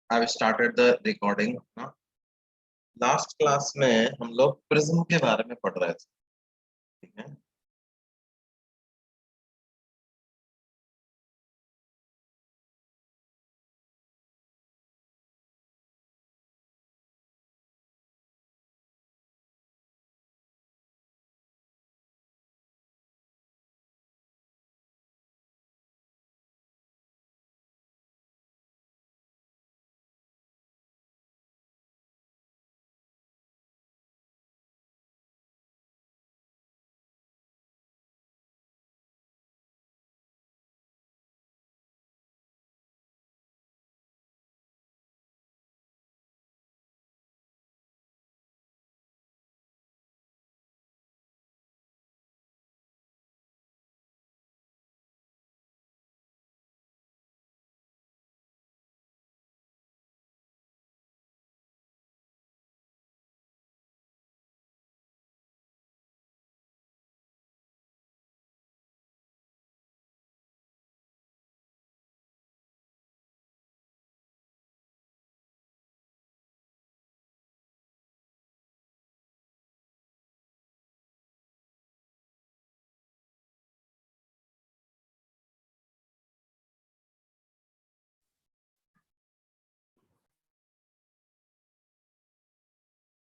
I've started the recording ना। Last class में हम लोग प्रिज्म के बारे में पढ़ रहे थे, ठीक है।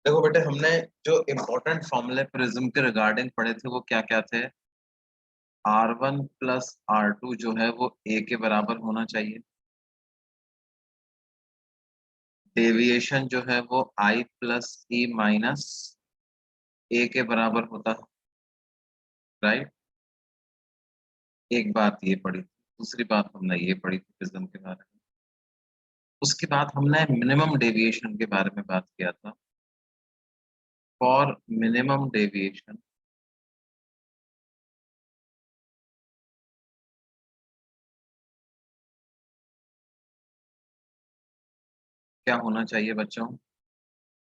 देखो बेटे, हमने जो इम्पोर्टेंट फॉर्मूले प्रिज्म के रिगार्डिंग पढ़े थे वो क्या क्या थे। R1 प्लस R2 जो है वो A के बराबर होना चाहिए। डेविएशन जो है वो I plus E minus A के बराबर होता है, राइट। एक बात ये पढ़ी थी, दूसरी बात हमने ये पढ़ी थी प्रिज्म के बारे में। उसके बाद हमने मिनिमम डेविएशन के बारे में बात किया था। फॉर मिनिमम डेविएशन क्या होना चाहिए बच्चों?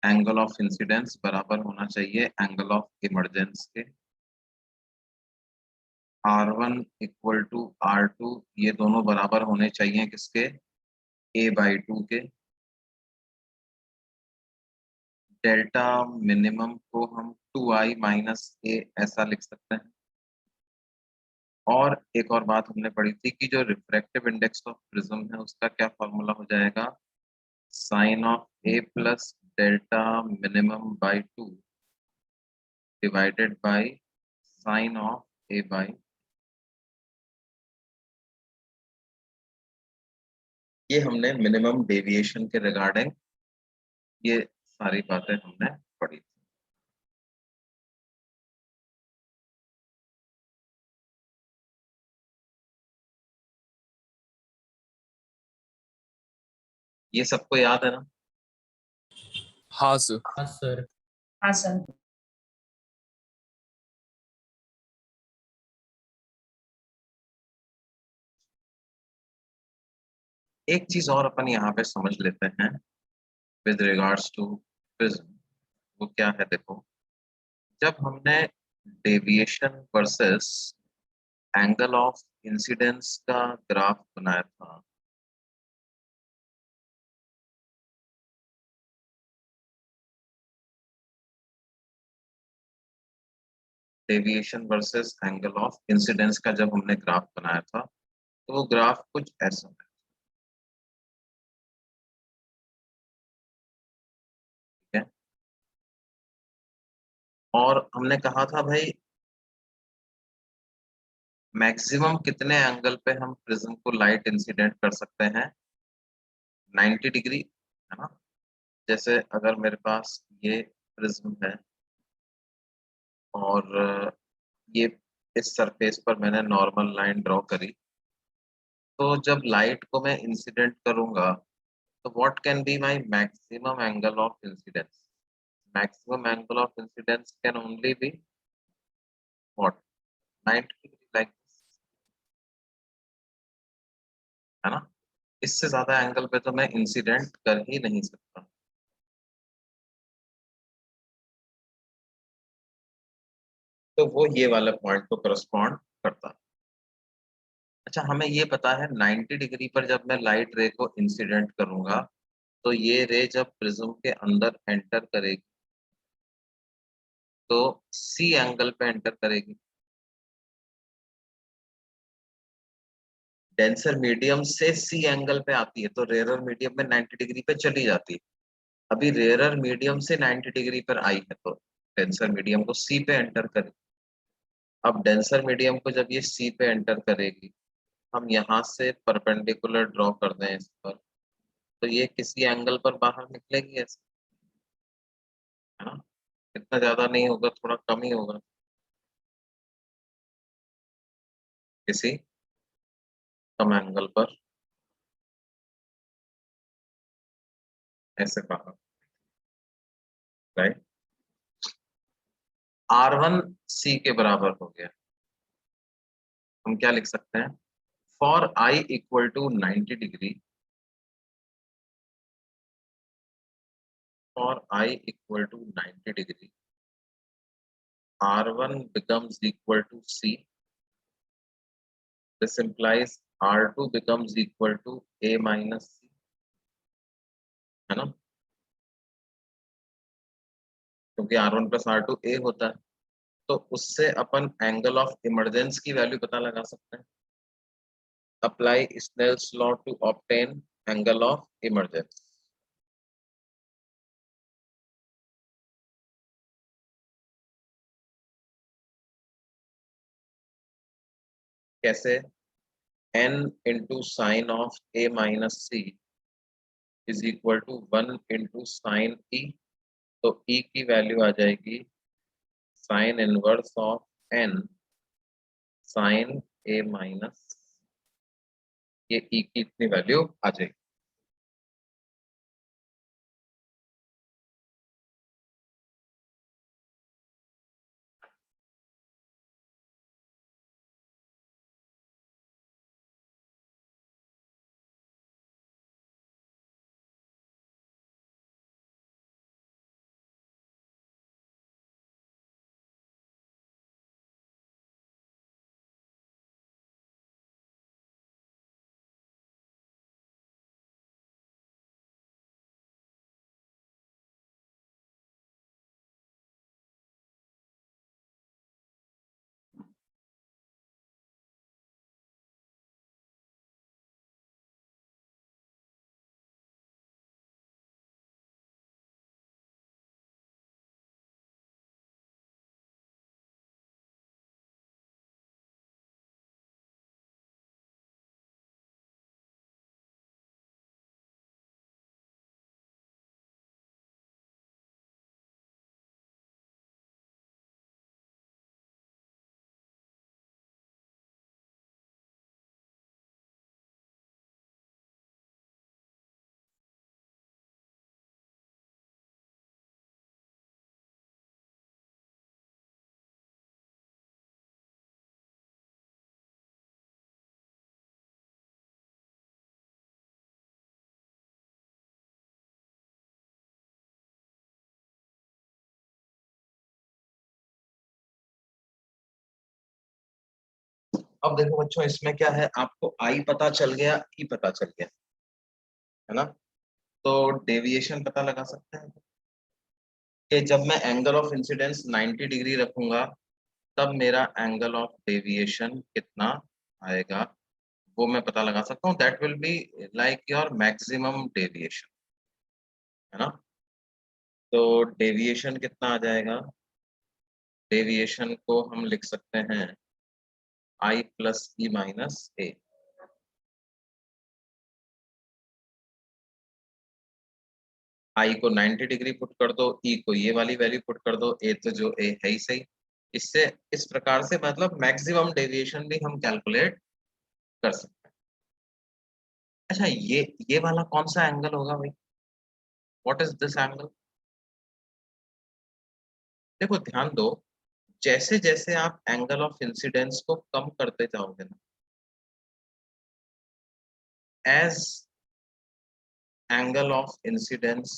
एंगल ऑफ इंसिडेंस बराबर होना चाहिए एंगल ऑफ इमर्जेंस के। R1 इक्वल टू R2, ये दोनों बराबर होने चाहिए किसके? A/2 के। डेल्टा मिनिमम को हम 2I माइनस A ऐसा लिख सकते हैं। और एक और बात हमने पढ़ी थी कि जो रिफ्रैक्टिव इंडेक्स ऑफ प्रिज्म है उसका क्या फॉर्मूला हो जाएगा? Sine of A plus delta minimum by 2 divided by sine of A by. ये हमने मिनिमम डेविएशन के रिगार्डिंग ये सारी बातें हमने पढ़ी थी। ये सबको याद है ना? हाँ सर। हाँ सर। हाँ सर। एक चीज और अपन यहाँ पे समझ लेते हैं विद रिगार्ड्स टू प्रिज्म। वो क्या है, देखो, जब हमने deviation versus angle of incidence का ग्राफ बनाया था, deviation versus angle of incidence का जब हमने ग्राफ बनाया था तो वो ग्राफ कुछ ऐसा है, ठीक है। और हमने कहा था भाई मैक्सिमम कितने एंगल पे हम प्रिज्म को लाइट इंसिडेंट कर सकते हैं? 90 डिग्री, है ना। जैसे अगर मेरे पास ये प्रिज्म है और ये इस सरफेस पर मैंने नॉर्मल लाइन ड्रॉ करी, तो जब लाइट को मैं इंसिडेंट करूंगा तो what can be my maximum angle of incidence? Maximum angle of incidence can only be what? 90 degree, like this, है ना। इससे ज्यादा एंगल पे तो मैं इंसिडेंट कर ही नहीं सकता। तो वो ये वाला पॉइंट को करस्पॉन्ड करता है। अच्छा, हमें ये पता है 90 डिग्री पर जब मैं लाइट रे को इंसिडेंट करूंगा तो ये रे जब प्रिज्म के अंदर एंटर करेगी तो सी एंगल पे एंटर करेगी। डेंसर मीडियम से सी एंगल पे आती है तो रेयरर मीडियम में 90 डिग्री पे चली जाती है। अभी रेयरर मीडियम से 90 डिग्री पर आई है तो डेंसर मीडियम को सी पे एंटर करेगी। अब डेंसर मीडियम को जब ये सी पे एंटर करेगी, हम यहाँ से परपेंडिकुलर ड्रॉ कर दें इस पर, तो ये किसी एंगल पर बाहर निकलेगी ऐसे, है ना। इतना ज्यादा नहीं होगा, थोड़ा कम ही होगा, किसी कम एंगल पर ऐसे बाहर, राइट। R1 C के बराबर हो गया। हम क्या लिख सकते हैं, for I equal to 90 degree, for I equal to 90 degree, R1 becomes equal to C. This implies R2 becomes equal to A minus C, है ना, क्योंकि R1 प्लस R2 A होता है। तो उससे अपन एंगल ऑफ इमर्जेंस की value पता लगा सकते हैं। Apply Snell's law to obtain angle of emergence. कैसे, n into sine of A minus C is equal to 1 into sine E। तो E की वैल्यू आ जाएगी sine inverse of n sine A minus, ये E की इतनी value आ जाएगी। अब देखो बच्चों, इसमें क्या है, आपको आई पता चल गया, ई पता चल गया, है ना। तो डेविएशन पता लगा सकते हैं कि जब मैं एंगल ऑफ इंसिडेंस 90 डिग्री रखूंगा तब मेरा एंगल ऑफ डेविएशन कितना आएगा, वो मैं पता लगा सकता हूँ। That will be like your maximum deviation, है ना। तो डेविएशन कितना आ जाएगा, डेविएशन को हम लिख सकते हैं आई प्लस ई माइनस ए। आई को 90 डिग्री पुट कर दो, ई को ये वाली वैल्यू पुट कर दो, ए तो जो ए है ही सही। इससे इस प्रकार से मतलब मैक्सिमम डेविएशन भी हम कैलकुलेट कर सकते हैं। अच्छा, ये वाला कौन सा एंगल होगा भाई, व्हाट इज दिस एंगल। देखो ध्यान दो, जैसे जैसे आप एंगल ऑफ इंसिडेंस को कम करते जाओगे ना, as angle of incidence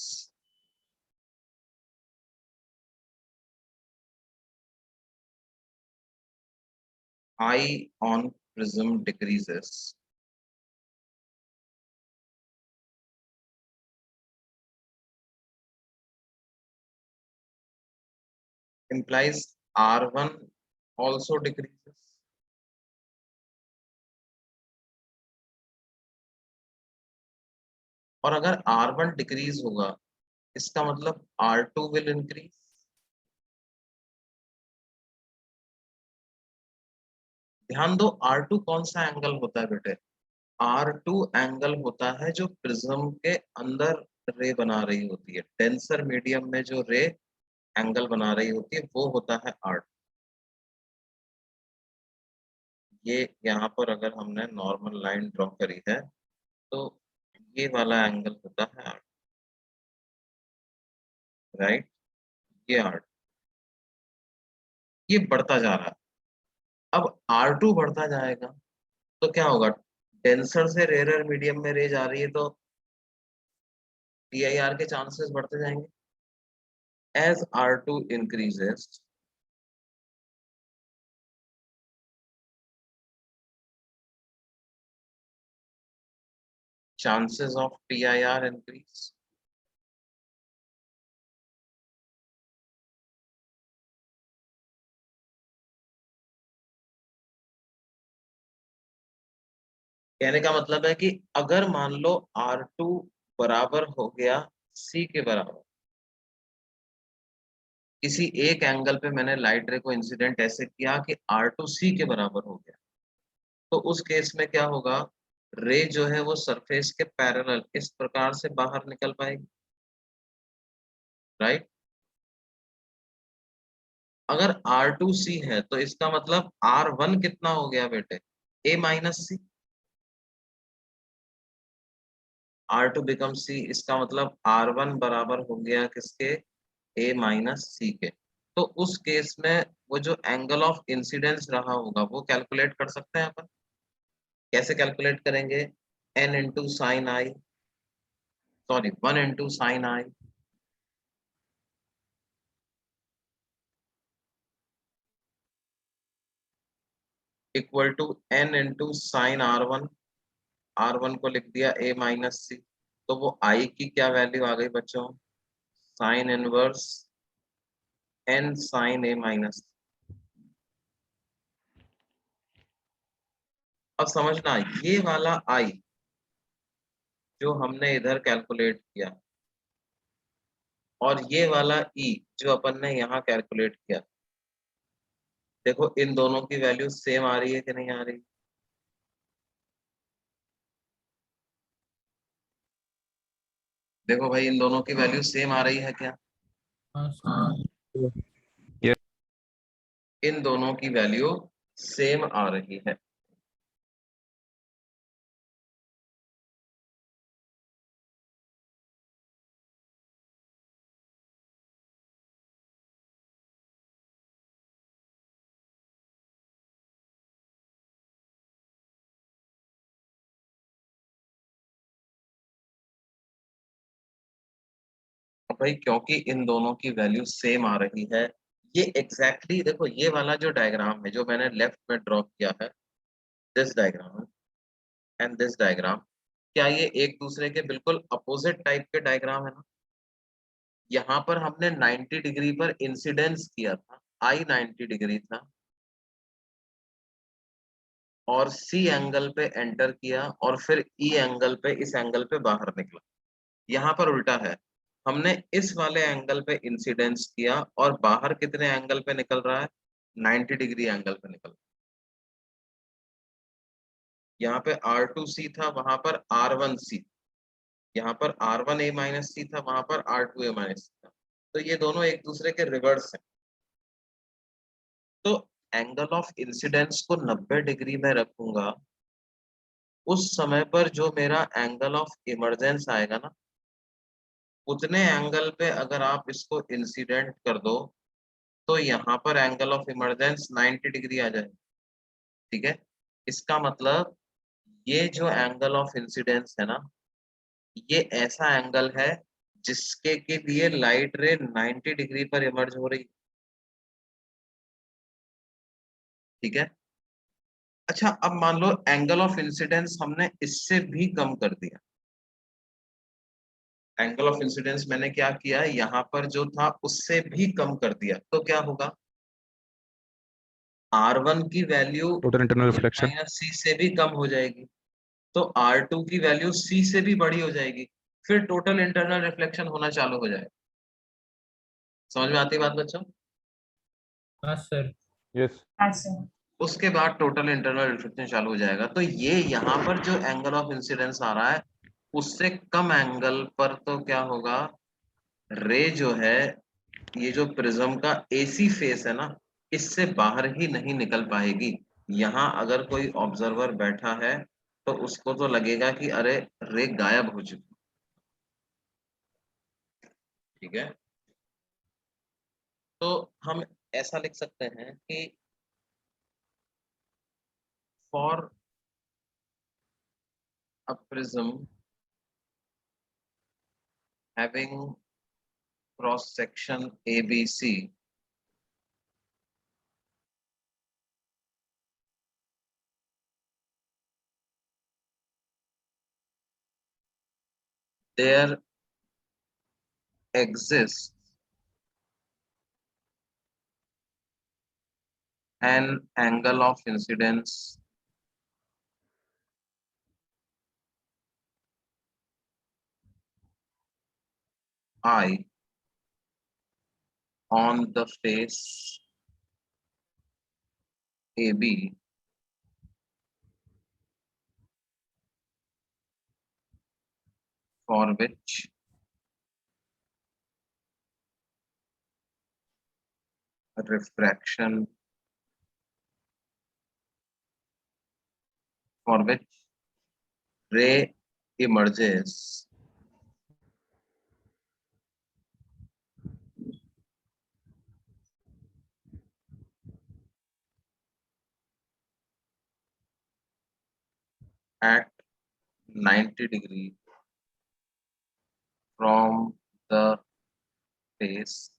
I on prism decreases, implies R1 also decreases. और अगर R1 डिक्रीज होगा इसका मतलब R2 विल इंक्रीज। ध्यान दो R2 कौन सा एंगल होता है बेटे? R2 एंगल होता है जो प्रिज्म के अंदर रे बना रही होती है, डेंसर मीडियम में जो रे एंगल बना रही होती है वो होता है R2। ये यहाँ पर अगर हमने नॉर्मल लाइन ड्रॉ करी है तो ये वाला एंगल होता है R2, राइट? ये R2, ये बढ़ता जा रहा है। अब R2 बढ़ता जाएगा तो क्या होगा? डेंसर से रेयर मीडियम में रे जा रही है तो PIR के चांसेस बढ़ते जाएंगे। As R2 increases, chances of PIR increase। कहने का मतलब है कि अगर मान लो R2 बराबर हो गया C के बराबर, किसी एक एंगल पे मैंने लाइट रे को इंसिडेंट ऐसे किया कि R2 C के बराबर हो गया, तो उस केस में क्या होगा? रे जो है वो सरफेस के पैरेलल इस प्रकार से बाहर निकल पाएगी, राइट? अगर R2C है तो इसका मतलब R1 कितना हो गया बेटे? A minus C। R2 become C, इसका मतलब R1 बराबर हो गया किसके? A माइनस C के। तो उस केस में वो जो एंगल ऑफ इंसिडेंस रहा होगा वो कैलकुलेट कर सकते हैं अपन। कैसे कैलकुलेट करेंगे? n into sine I, sorry 1 into sine I equal to n into sine R1। R1 को लिख दिया A माइनस C, तो वो I की क्या वैल्यू आ गई बच्चों? Sine inverse n sine A minus. अब समझना, ये वाला I जो हमने इधर कैलकुलेट किया और ये वाला E जो अपन ने यहाँ कैलकुलेट किया, देखो इन दोनों की वैल्यू सेम आ रही है कि नहीं आ रही? देखो भाई इन दोनों की वैल्यू सेम आ रही है क्या? Yes. इन दोनों की वैल्यू सेम आ रही है। अब भाई क्योंकि इन दोनों की वैल्यू सेम आ रही है, ये एग्जैक्टली देखो ये वाला जो डायग्राम है जो मैंने लेफ्ट में ड्रॉ किया है, this diagram and this diagram, क्या ये एक दूसरे के बिल्कुल अपोजिट टाइप के डायग्राम है ना? यहाँ पर हमने 90 डिग्री पर इंसिडेंस किया था, आई 90 डिग्री था और सी एंगल पे एंटर किया और फिर ई एंगल पे इस एंगल पे बाहर निकला। यहाँ पर उल्टा है, हमने इस वाले एंगल पे इंसिडेंस किया और बाहर कितने एंगल पे निकल रहा है? 90 डिग्री एंगल पे निकल रहा है। यहाँ पे R2C था, वहां पर R1C, यहाँ पर R1A माइनस सी था, वहां पर R2A माइनस सी था, तो ये दोनों एक दूसरे के रिवर्स हैं। तो एंगल ऑफ इंसिडेंस को 90 डिग्री में रखूंगा, उस समय पर जो मेरा एंगल ऑफ इमरजेंस आएगा ना, उतने एंगल पे अगर आप इसको इंसिडेंट कर दो तो यहाँ पर एंगल ऑफ इमरजेंस 90 डिग्री आ जाए। ठीक है, इसका मतलब ये जो एंगल ऑफ इंसिडेंस है ना, ये ऐसा एंगल है जिसके के लिए लाइट रे 90 डिग्री पर इमर्ज हो रही। ठीक है, अच्छा अब मान लो एंगल ऑफ इंसिडेंस हमने इससे भी कम कर दिया, एंगल ऑफ इंसिडेंस मैंने क्या किया, यहाँ पर जो था उससे भी कम कर दिया, तो क्या होगा, R1 की value total internal B reflection. Minus C से भी कम हो जाएगी, तो R2 की वैल्यू C से भी बड़ी हो जाएगी, फिर टोटल इंटरनल रिफ्लेक्शन होना चालू हो जाएगा। समझ में आती है बात बच्चों? हाँ सर। यस। हाँ सर। उसके बाद टोटल इंटरनल रिफ्लेक्शन चालू हो जाएगा। तो ये यहाँ पर जो एंगल ऑफ इंसिडेंस आ रहा है उससे कम एंगल पर तो क्या होगा, रे जो है, ये जो प्रिज्म का एसी फेस है ना, इससे बाहर ही नहीं निकल पाएगी। यहाँ अगर कोई ऑब्जर्वर बैठा है तो उसको तो लगेगा कि अरे रे गायब हो चुकी। ठीक है, तो हम ऐसा लिख सकते हैं कि for a prism having cross section ABC, there exists an angle of incidence I on the face AB for which refraction for which ray emerges at 90 degree from the face,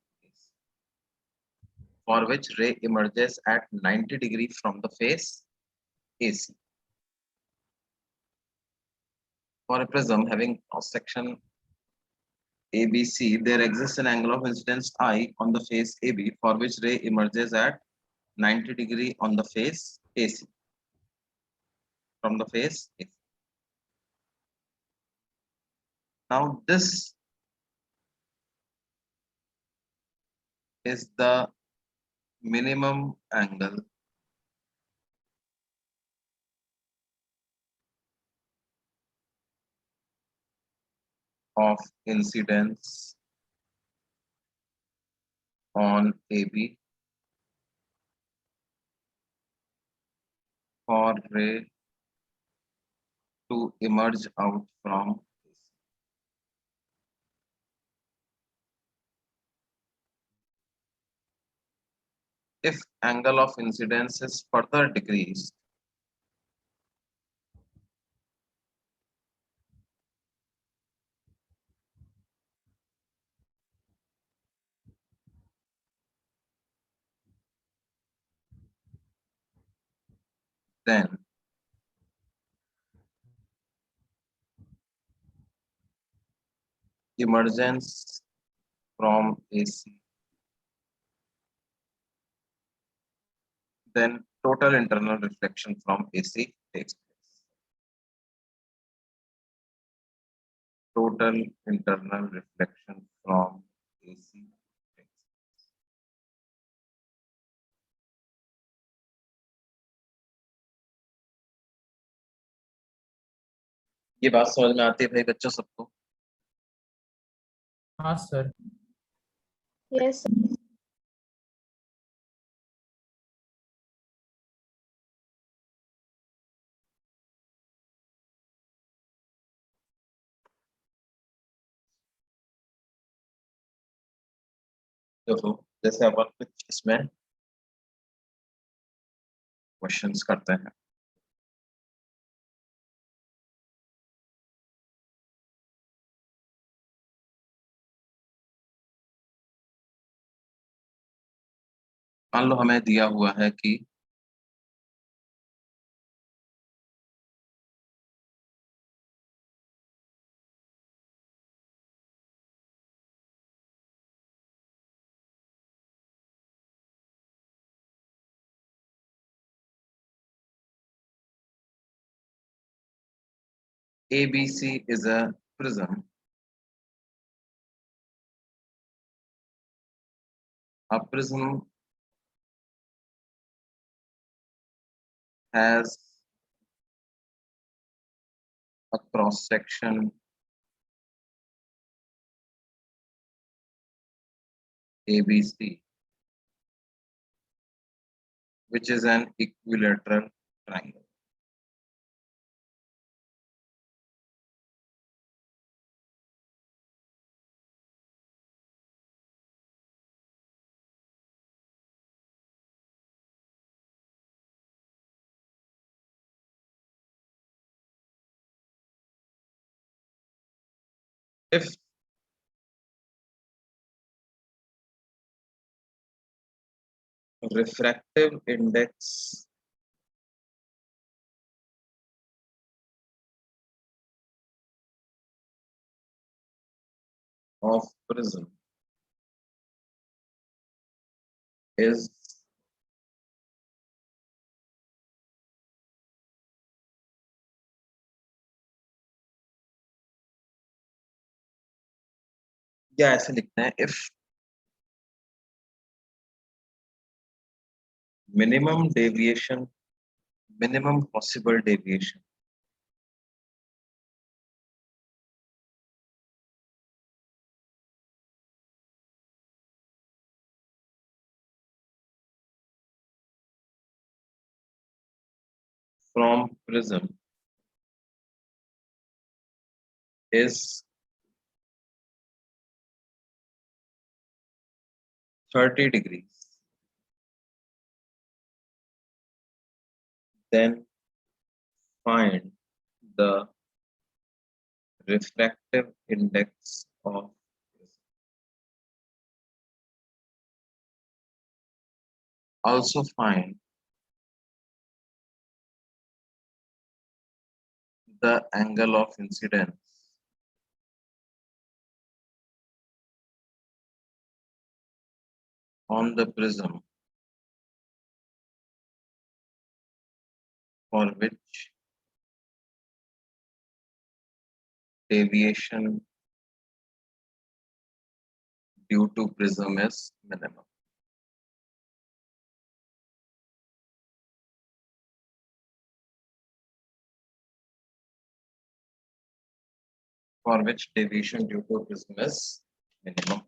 for which ray emerges at 90 degree from the face AC. For a prism having cross section ABC, there exists an angle of incidence I on the face AB for which ray emerges at 90 degree on the face AC, from the face AC. Now this is the minimum angle of incidence on AB for ray to emerge out from AC. If angle of incidence is further decreased, then emergence from AC, then total internal reflection from AC takes place. Total internal reflection from AC takes place. ये बात समझ में आती है भाई बच्चों सबको? हाँ सर। यस। देखो जैसे अपन कुछ इसमें क्वेश्चंस करते हैं। मान लो हमें दिया हुआ है कि ABC is a prism. A prism has a cross section ABC, which is an equilateral triangle. If refractive index of prism is या ऐसे लिखना है if minimum deviation, minimum possible deviation from prism is 30 degrees, then find the refractive index of prism. Also find the angle of incidence on the prism for which deviation due to prism is minimum. For which deviation due to prism is minimum.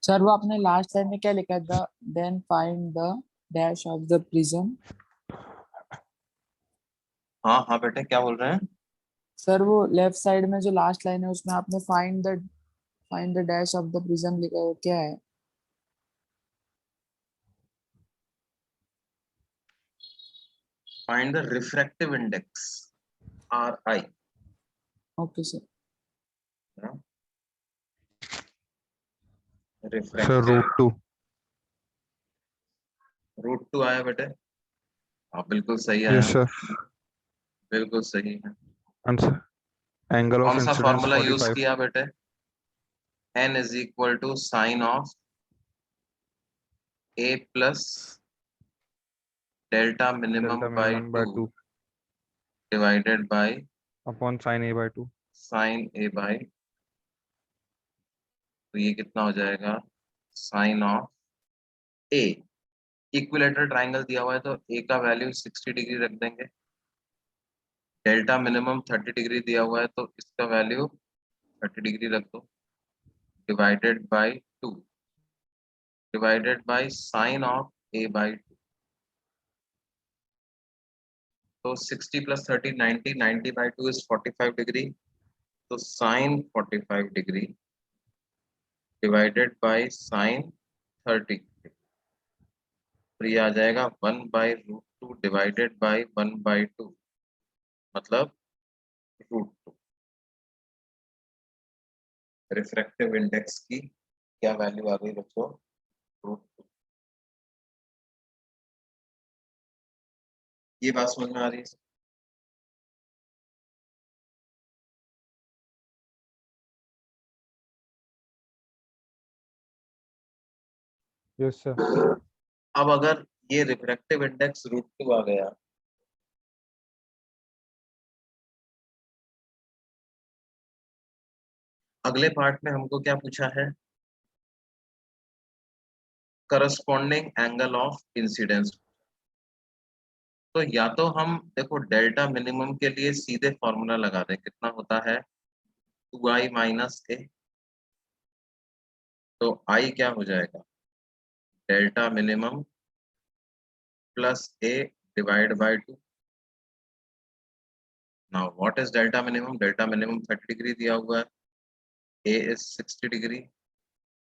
Sir वो आपने last line में क्या लिखा था? Then find the dash of the prism. हाँ हाँ बेटे क्या बोल रहे हैं? सर वो लेफ्ट साइड में जो लास्ट लाइन है उसमें आपने find the dash of the prism लिखा है, वो क्या है? Find the refractive index RI. Okay sir. Sir Refractive √2। √2 आया बेटे? हाँ बिल्कुल सही यस आया, सर। बिल्कुल सही है। आंसर एंगल ऑफ कौन सा इंसिडेंस फॉर्मूला यूज 45। किया बेटे? n is equal to sin of a plus delta minimum delta by minimum by 2 2 divided by upon sine A by 2। sin a by, तो ये कितना हो जाएगा? sin of a, equilateral triangle दिया हुआ है तो a का वैल्यू 60 डिग्री रख देंगे, डेल्टा मिनिमम 30 डिग्री दिया हुआ है तो इसका वैल्यू 30 डिग्री रख दो, divided by 2 divided by sine of a by 2, तो 60 प्लस 30 90, 90 बाय 2 इज 45 डिग्री, तो sine 45 degree divided by sine 30, तो ये आ जाएगा 1/√2 डिवाइडेड बाय 1/2, मतलब √2। रिफ्रैक्टिव इंडेक्स की क्या वैल्यू आ गई बच्चों? √2। ये बात समझ में आ रही है? Yes, sir. अब अगर ये रिफ्रैक्टिव इंडेक्स √2 आ गया, अगले पार्ट में हमको क्या पूछा है? Corresponding angle of incidence. तो या तो हम देखो डेल्टा मिनिमम के लिए सीधे फॉर्मूला लगा दें, कितना होता है? 2i माइनस ए। तो i क्या हो जाएगा? Delta minimum plus A divide by 2। Now what is delta minimum? Delta minimum 30 degree दिया हुआ है, ए इज 60 डिग्री,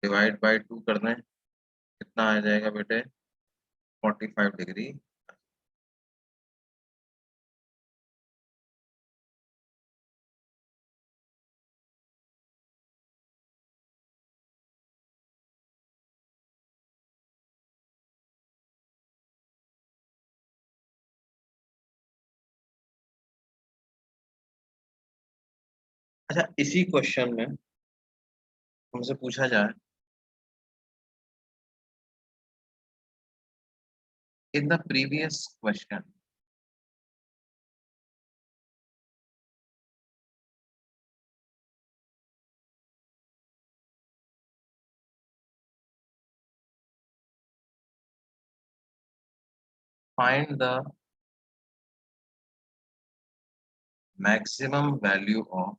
डिवाइड बाय 2 कर दें, कितना आ जाएगा बेटे? 45 डिग्री। अच्छा, इसी क्वेश्चन में हमसे पूछा जाए, in the previous question find the maximum value of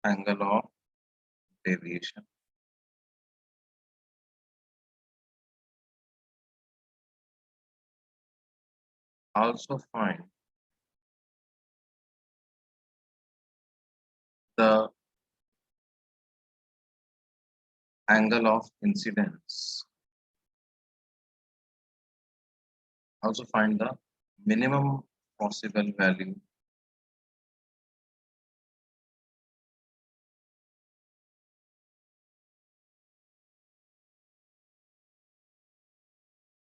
angle of deviation. Also find the angle of incidence. Also find the minimum possible value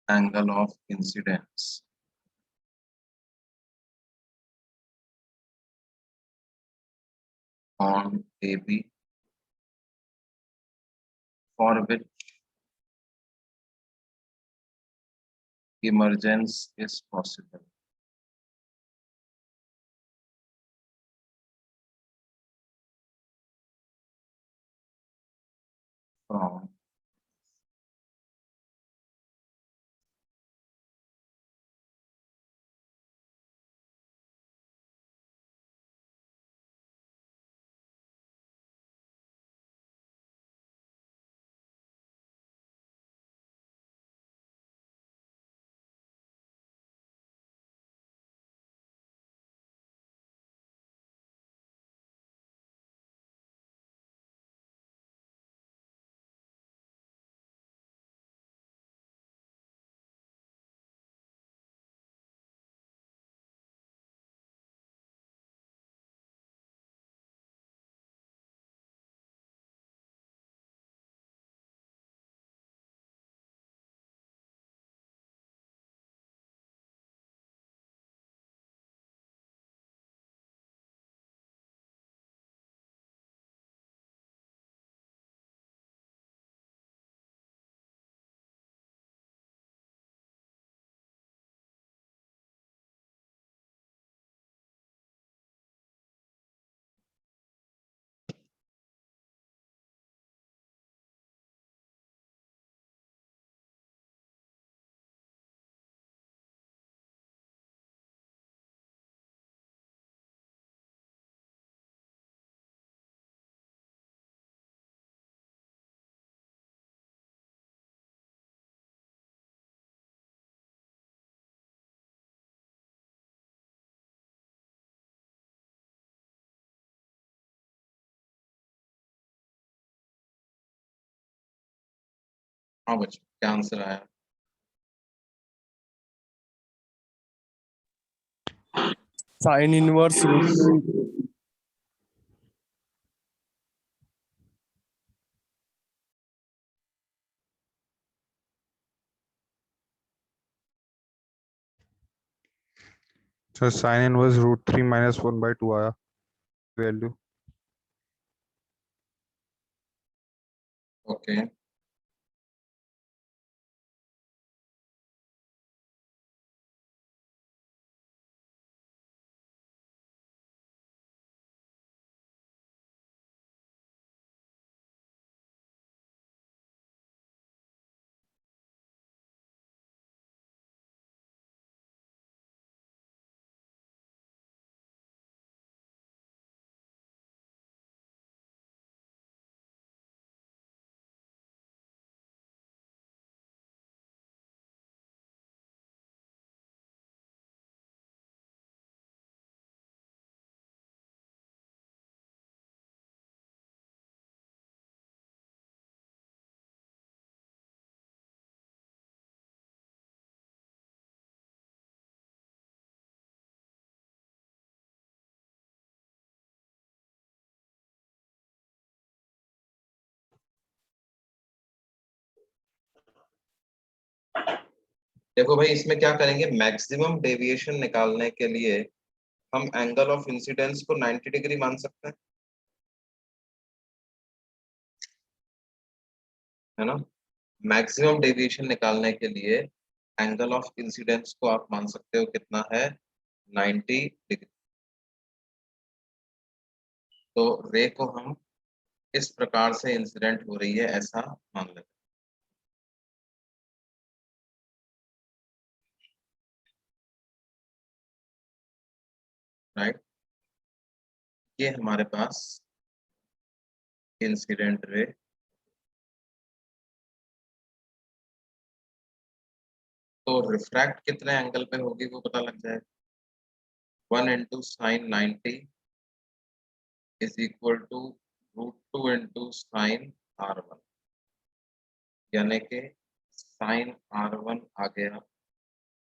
angle of incidence on AB for which emergence is possible from हाँ बच्चों, क्या answer आया? Sine inverse root 2 So sin inverse √3 minus 1/2 आया value. Okay देखो भाई, इसमें क्या करेंगे, मैक्सिमम डेविएशन निकालने के लिए हम एंगल ऑफ इंसिडेंस को 90 डिग्री मान सकते हैं, है ना। मैक्सिमम डेविएशन निकालने के लिए एंगल ऑफ इंसिडेंस को आप मान सकते हो कितना है, 90 डिग्री। तो रे को हम इस प्रकार से इंसिडेंट हो रही है ऐसा मान लेते हैं, राइट। ये हमारे पास इंसिडेंट रे, तो रिफ्रैक्ट कितने एंगल पे होगी वो पता लग जाएगा। 1 into sine 90 is equal to √2 into sine R1, यानी कि साइन R1 आ गया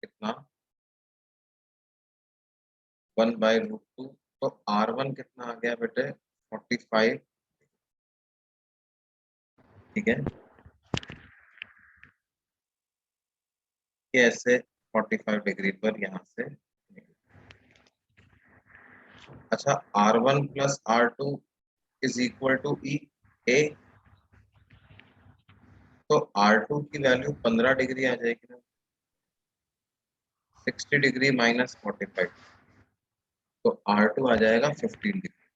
कितना, 1/√2। तो R1 कितना आ गया बेटे, 45, ठीक है। ये ऐसे 45 डिग्री पर यहाँ से, अच्छा R1 plus R2 is equal to A, तो R2 की वैल्यू 15 डिग्री आ जाएगी ना, 60 डिग्री माइनस 45, तो R2 आ जाएगा 15 डिग्री।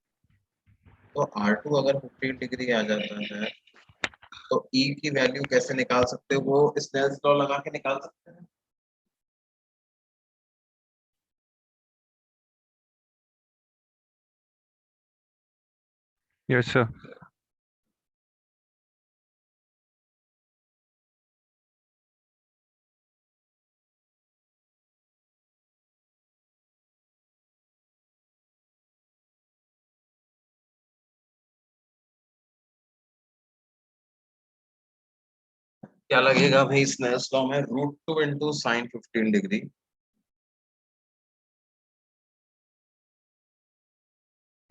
तो R2 अगर 15 डिग्री आ जाता है तो E की वैल्यू कैसे निकाल सकते हो, वो स्नेल्स लॉ लगा के निकाल सकते हैं। Yes sir. क्या लगेगा भाई स्नेल्स लॉ में, √2 into sine 15 degree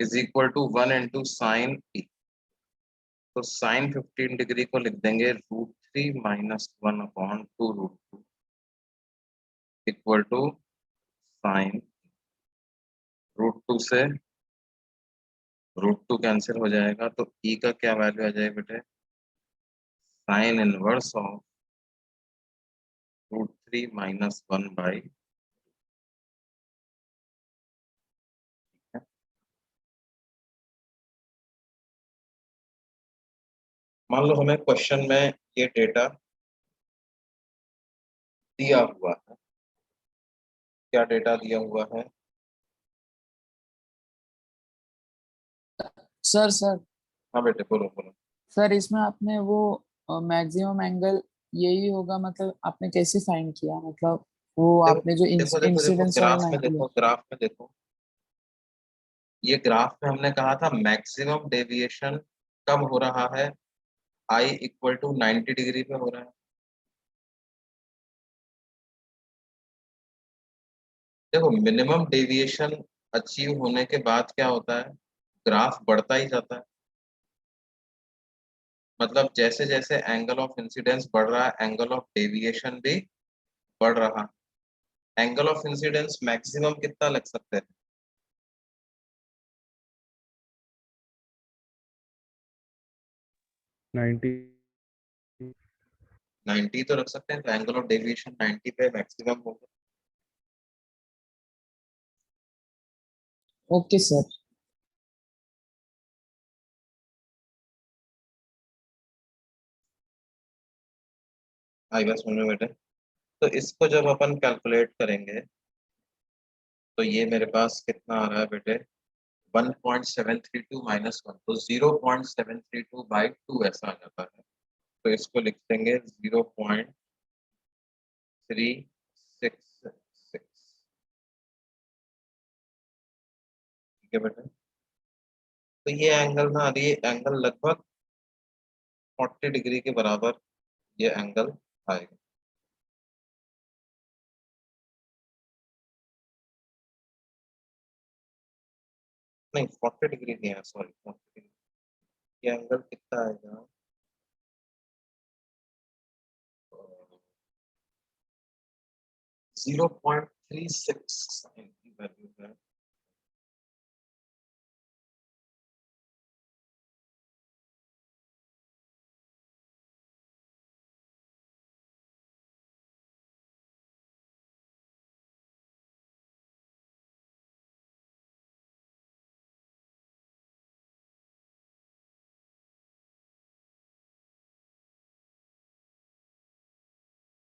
is equal to 1 into sine E. तो साइन 15 डिग्री को लिख देंगे √3 माइनस 1/2 √2 इक्वल टू साइन, √2 से √2 कैंसिल हो जाएगा, तो ई का क्या वैल्यू आ जाएगा बेटे, साइन इनवर्स ऑफ √3 माइनस 1/, मान लो हमें क्वेश्चन में ये डेटा दिया हुआ है, क्या डेटा दिया हुआ है, सर हाँ बेटे बोलो बोलो। सर इसमें आपने वो मैक्सिमम एंगल यही होगा, मतलब आपने कैसे फाइंड किया, मतलब वो देखो आपने जो देखो देखो देखो इंसिडेंस वाला ग्राफ में 90 है। देखो, ग्राफ में देखो, ये ग्राफ में हमने कहा था मैक्सिमम डेविएशन कब हो रहा है, आई इक्वल टू 90 डिग्री पे हो रहा है। देखो मिनिमम डेविएशन अचीव होने के बाद क्या होता है, ग्राफ बढ़ता ही जाता है। मतलब जैसे जैसे एंगल ऑफ इंसिडेंस बढ़ रहा है, एंगल ऑफ डेविएशन भी बढ़ रहा है। एंगल ऑफ इंसिडेंस मैक्सिमम कितना लग सकता है? 90. 90 तो रख सकते हैं, तो एंगल ऑफ डेविएशन 90 पे मैक्सिमम होगा। Okay sir. आई बस समझ में बेटे। तो इसको जब अपन कैलकुलेट करेंगे तो ये मेरे पास कितना आ रहा है बेटे, 1.732 माइनस 1, तो 0.732 बाई 2 ऐसा आ जाता है। तो इसको लिख देंगे 0.366। ठीक है बेटा। तो ये एंगल ना, ये एंगल लगभग 40 डिग्री के बराबर ये एंगल आएगा। नहीं 40 डिग्री नहीं है, सॉरी 40 डिग्री। ये एंगल कितना आएगा, 0.36 की वैल्यू है।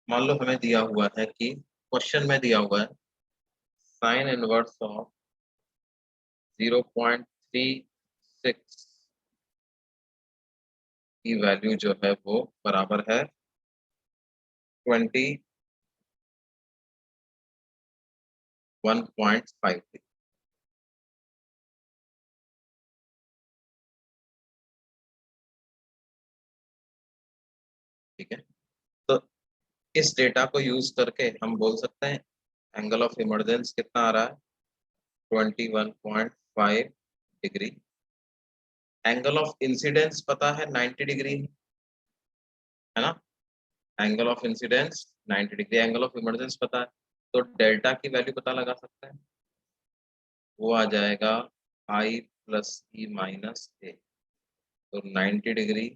मान लो हमें दिया हुआ है कि क्वेश्चन में दिया हुआ है साइन इनवर्स ऑफ 0.36 की वैल्यू जो है वो बराबर है 21.5। ठीक है। तो इस डेटा को यूज करके हम बोल सकते हैं एंगल ऑफ इमर्जेंस कितना आ रहा है, 21.5 डिग्री। एंगल ऑफ इंसिडेंस पता है 90 डिग्री है ना, angle of incidence 90 degree, angle of emergence पता है, तो डेल्टा की वैल्यू पता लगा सकते हैं। वो आ जाएगा आई प्लस ई माइनस ए। तो 90 डिग्री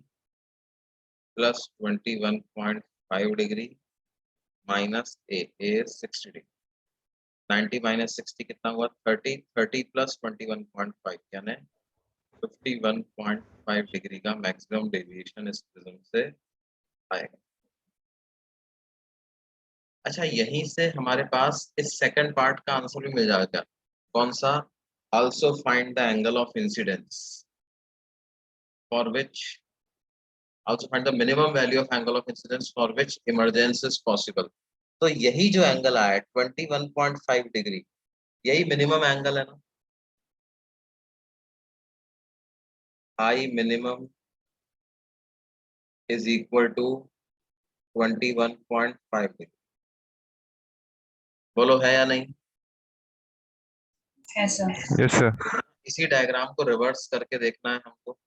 प्लस 21.5 डिग्री माइनस ए 60 डिग्री। 90 माइनस 60 कितना हुआ, 30। 30 प्लस 21.5 यानी 51.5 डिग्री का मैक्सिमम डेविएशन इस प्रिज्म से आएगा। अच्छा, यहीं से हमारे पास इस सेकंड पार्ट का आंसर भी मिल जाएगा। कौन सा, also find the angle of incidence for which, also find the minimum value of angle of incidence for which emergence is possible। तो यही जो एंगल आया 21.5 डिग्री, यही मिनिमम एंगल है ना। I minimum is equal to 21.5 degree. बोलो है या नहीं। Yes, sir. Yes, sir. इसी डायग्राम को रिवर्स करके देखना है हमको।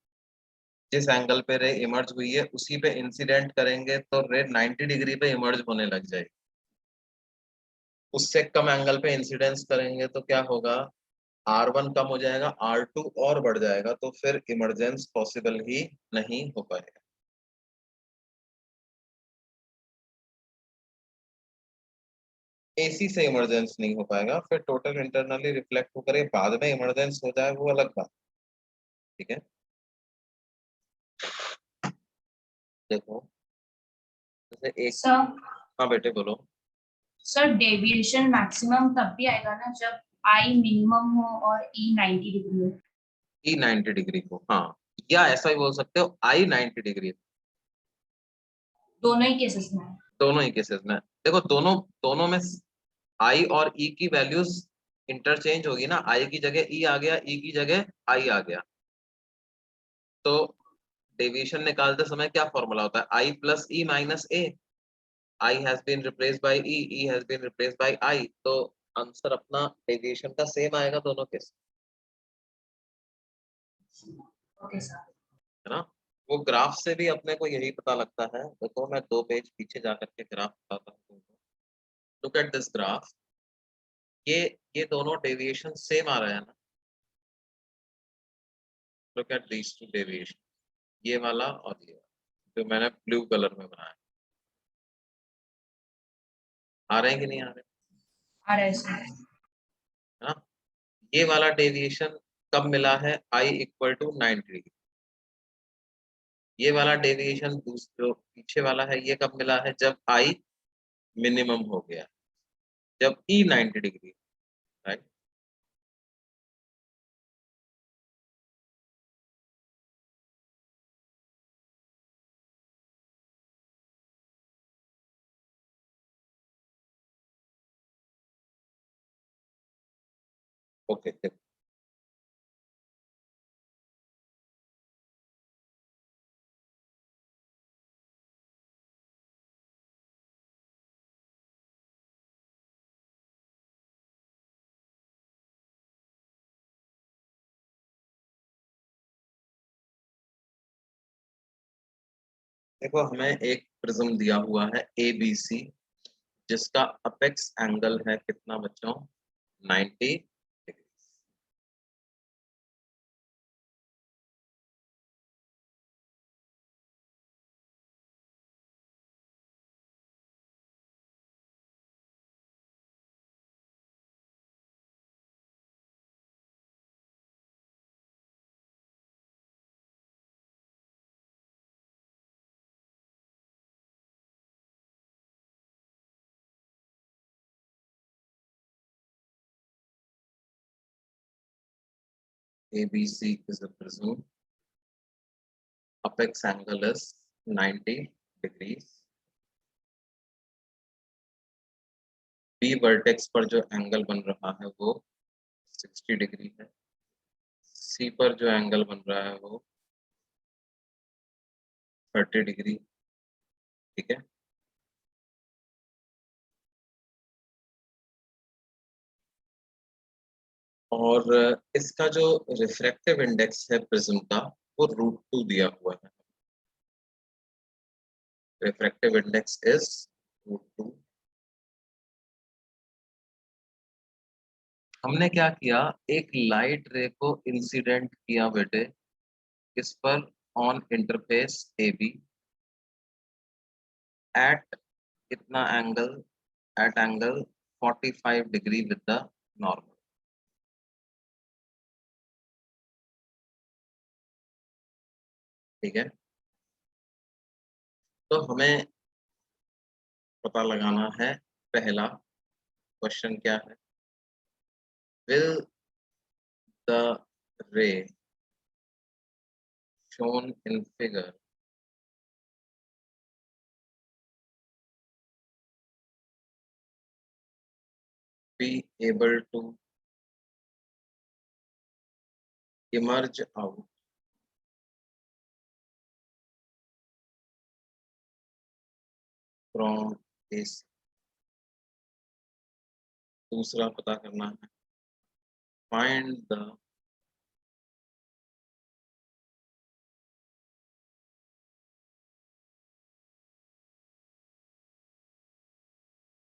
जिस एंगल पे रे इमर्ज हुई है उसी पे इंसिडेंट करेंगे तो रे 90 डिग्री पे इमर्ज होने लग जाएगी। उससे कम एंगल पे इंसिडेंस करेंगे तो क्या होगा, R1 कम हो जाएगा, R2 और बढ़ जाएगा, तो फिर इमरजेंस पॉसिबल ही नहीं हो पाएगा। एसी से इमरजेंस नहीं हो पाएगा, फिर टोटल इंटरनली रिफ्लेक्ट होकर ये बाद में इमरजेंस हो जाए वो अलग बात। ठीक है, देखो जैसे एक, सर हाँ बेटे बोलो। सर डेविएशन मैक्सिमम तब भी आएगा ना जब आई मिनिमम हो और ई 90 डिग्री हो। ई 90 डिग्री को, हाँ, या ऐसा ही बोल सकते हो आई 90 डिग्री। दोनों ही केसेस में। दोनों ही केसेस में देखो, दोनों दोनों में आई और ई की वैल्यूज इंटरचेंज होगी ना, आई की जगह ई आ गया, ई की जगह आई आ गया। तो डेविएशन निकालते समय क्या फॉर्मूला होता है, I plus E minus A. I has been replaced by E, E has been replaced by I. तो आंसर अपना डेविएशन का सेम आएगा दोनों के, ओके सर। है ना। वो ग्राफ से भी अपने को यही पता लगता है। देखो मैं 2 पेज पीछे जाकर के ग्राफ बताता हूँ तुमको। लुक एट दिस ग्राफ, ये ये दोनों डेविएशन सेम आ रहे हैं ना। Look at these two deviation, ये वाला और ये वाला जो मैंने ब्लू कलर में बनाया, आ रहे हैं कि नहीं आ रहे, आ रहा है सर। है ना। ये वाला डेविएशन कब मिला है, I इक्वल टू 90 डिग्री। ये वाला डेविएशन जो पीछे वाला है ये कब मिला है, जब I मिनिमम हो गया, जब E 90 डिग्री, राइट। ओके देखो, देखो हमें एक प्रिज्म दिया हुआ है ABC, जिसका अपेक्स एंगल है कितना बच्चों, 90 degree. ABC is a prism, apex angle is 90 degrees. B vertex पर जो एंगल बन रहा है वो 60 डिग्री है। C पर जो एंगल बन रहा है वो 30 डिग्री, ठीक है। और इसका जो रिफ्रैक्टिव इंडेक्स है प्रिज्म का वो √2 दिया हुआ है। Refractive index is √2। हमने क्या किया, एक लाइट रे को इंसिडेंट किया बेटे इस पर ऑन इंटरफेस AB एट कितना एंगल, at angle 45 degree with the normal, ठीक है। तो हमें पता लगाना है, पहला क्वेश्चन क्या है, विल द रे shown in figure be able to emerge out from AC। दूसरा पता करना है, find the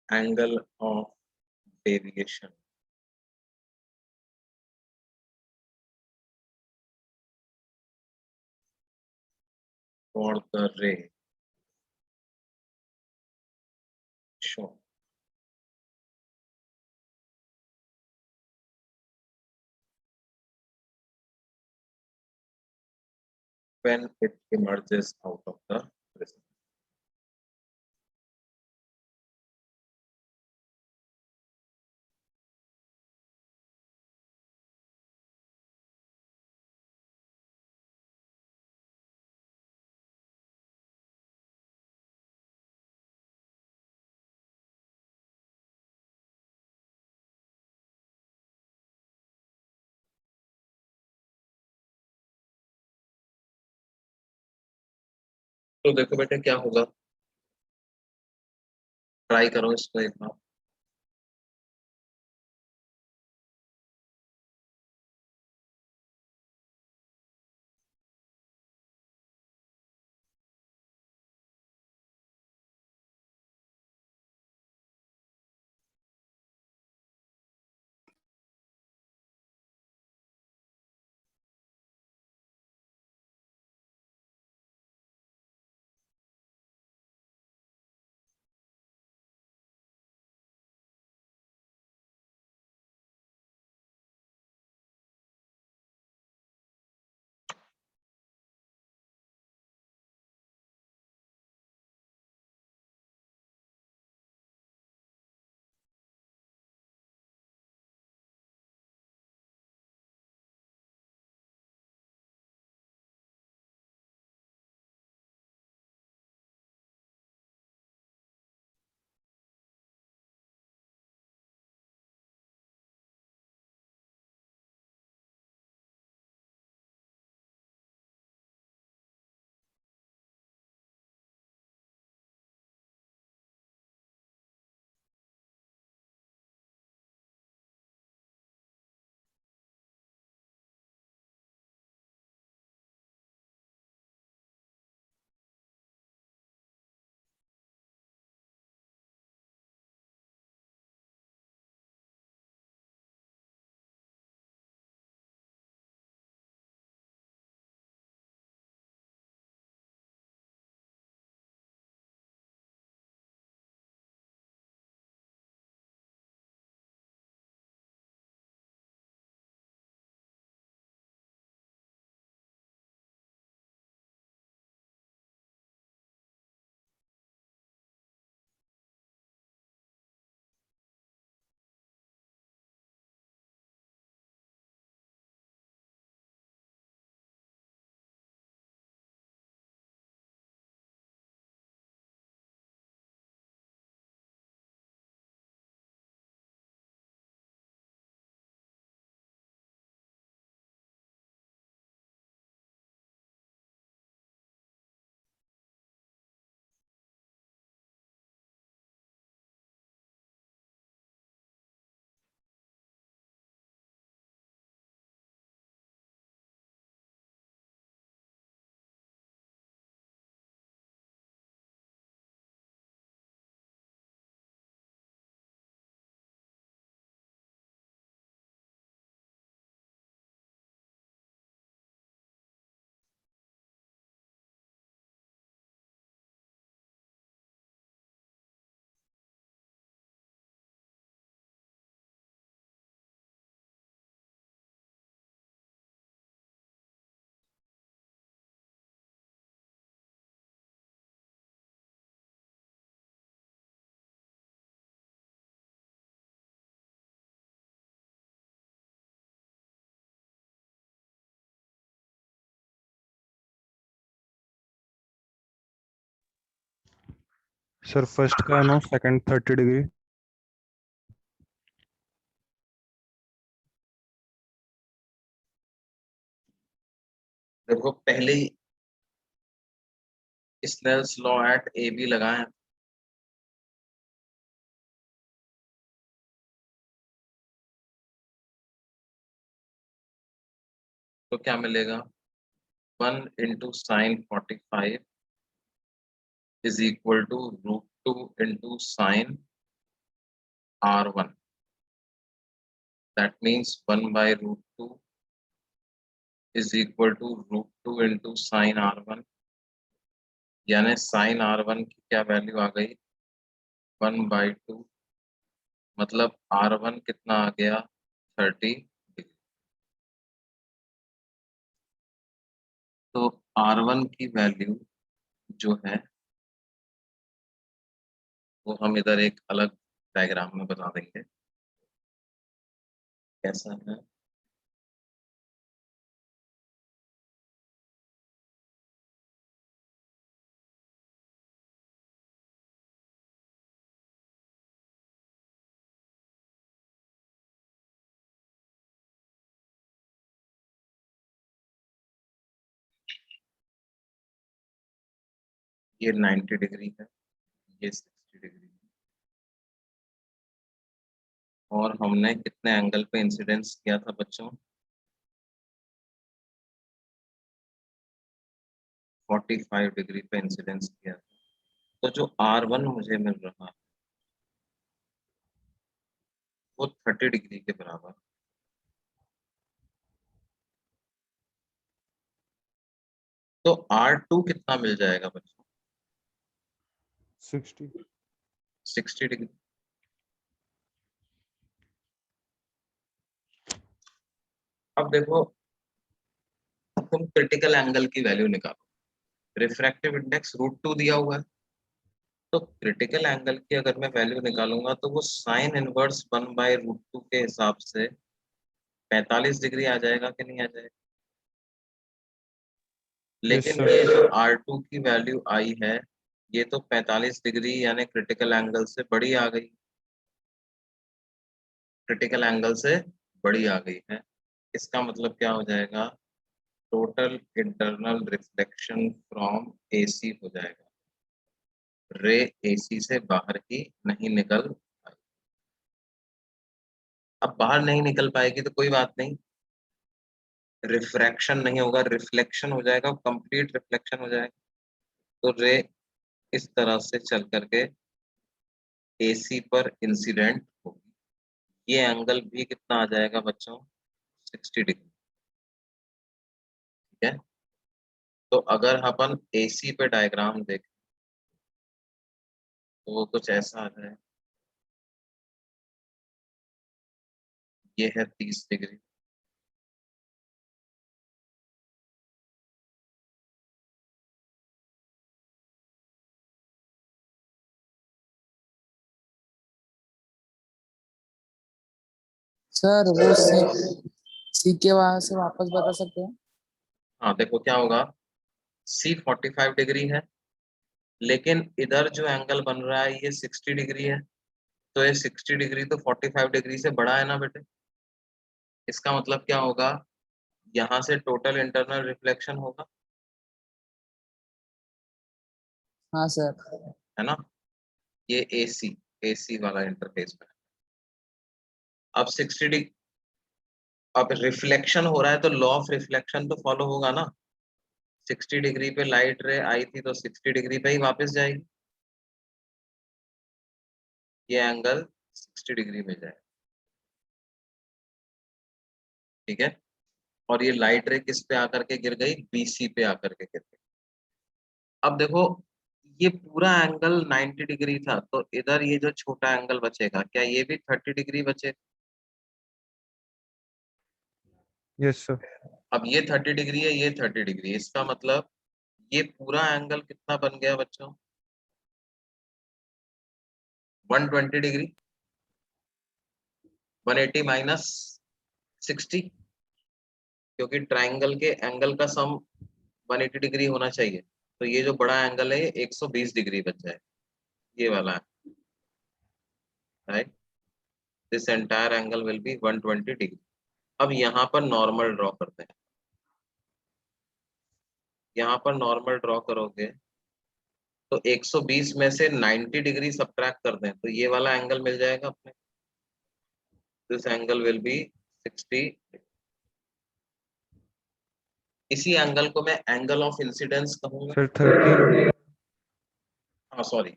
angle of deviation for the ray shown। When it emerges out of the prism। तो देखो बेटे क्या होगा, ट्राई करो इसको एक बार। सर फर्स्ट का नो, सेकंड 30 डिग्री। देखो पहले ही Snell's law at A B लगाए, तो क्या मिलेगा, 1 × sin 45 is equal to √2 × sin R1। That means 1/√2 is equal to √2 × sin R1, यानी sin R1 की क्या वैल्यू आ गई, 1/2, मतलब R1 कितना आ गया, 30 डिग्री। तो R1 की वैल्यू जो है वो हम इधर एक अलग डायग्राम में बता देंगे कैसा है। ये 90 डिग्री है, ये 60 डिग्री है, और हमने कितने एंगल पे इंसिडेंस किया था बच्चों, 45 डिग्री पे इंसिडेंस किया था। तो जो R1 मुझे मिल रहा है वो 30 डिग्री के बराबर। तो R2 कितना मिल जाएगा बच्चों, 60। 60 डिग्री। अब देखो तुम क्रिटिकल एंगल की वैल्यू निकालो, रिफ्रैक्टिव इंडेक्स √2 दिया हुआ है, तो क्रिटिकल एंगल की अगर मैं वैल्यू निकालूंगा तो वो साइन इनवर्स 1/√2 के हिसाब से 45 डिग्री आ जाएगा कि नहीं आ जाएगा। यस लेकिन सर। ये जो R2 की वैल्यू आई है ये तो 45 डिग्री यानी क्रिटिकल एंगल से बड़ी आ गई, क्रिटिकल एंगल से बड़ी आ गई है। इसका मतलब क्या हो जाएगा, total internal reflection from AC हो जाएगा, रे AC से बाहर ही नहीं निकल पाएगी। अब बाहर नहीं निकल पाएगी तो कोई बात नहीं, रिफ्रैक्शन नहीं होगा, रिफ्लेक्शन हो जाएगा, कंप्लीट रिफ्लेक्शन हो जाएगा। तो रे इस तरह से चल करके AC पर इंसिडेंट होगी, ये एंगल भी कितना आ जाएगा बच्चों, 60 डिग्री। ठीक है, तो अगर अपन AC पे डायग्राम देखें तो वो कुछ ऐसा आ जाए, ये है 30 डिग्री, सर वो सी के वहां से वापस बता सकते हैं। हाँ देखो क्या होगा, C 45 डिग्री है, लेकिन इधर जो एंगल बन रहा है ये 60 डिग्री है, तो ये 60 डिग्री तो 45 डिग्री से बड़ा है ना बेटे। इसका मतलब क्या होगा, यहाँ से टोटल इंटरनल रिफ्लेक्शन होगा, हाँ सर। है ना। ये AC वाला इंटरफेस में, अब 60 डिग्री, अब रिफ्लेक्शन हो रहा है तो लॉ ऑफ रिफ्लेक्शन तो फॉलो होगा ना। 60 डिग्री पे लाइट रे आई थी तो 60 डिग्री पे ही वापस जाएगी, ये एंगल 60 डिग्री में जाएगा। ठीक है, और ये लाइट रे किस पे आकर के गिर गई, BC पे आकर के गिर गई। अब देखो ये पूरा एंगल 90 डिग्री था, तो इधर ये जो छोटा एंगल बचेगा क्या ये भी 30 डिग्री बचे। Yes sir. अब ये 30 डिग्री है, ये 30 डिग्री, इसका मतलब ये पूरा एंगल कितना बन गया बच्चों, 120 डिग्री, 180 माइनस 60, क्योंकि ट्राइंगल के एंगल का सम 180 डिग्री होना चाहिए, तो ये जो बड़ा एंगल है ये 120 डिग्री बच जाए। ये वाला है, right? This entire angle will be 120 degree. अब यहाँ पर नॉर्मल ड्रॉ करते हैं। यहाँ पर नॉर्मल ड्रॉ करोगे तो 120 में से 90 डिग्री सब्ट्रैक्ट कर दें तो ये वाला एंगल मिल जाएगा अपने। This angle will be 60। इसी एंगल को मैं एंगल ऑफ इंसिडेंस कहूंगा। Sir, 30. हाँ sorry,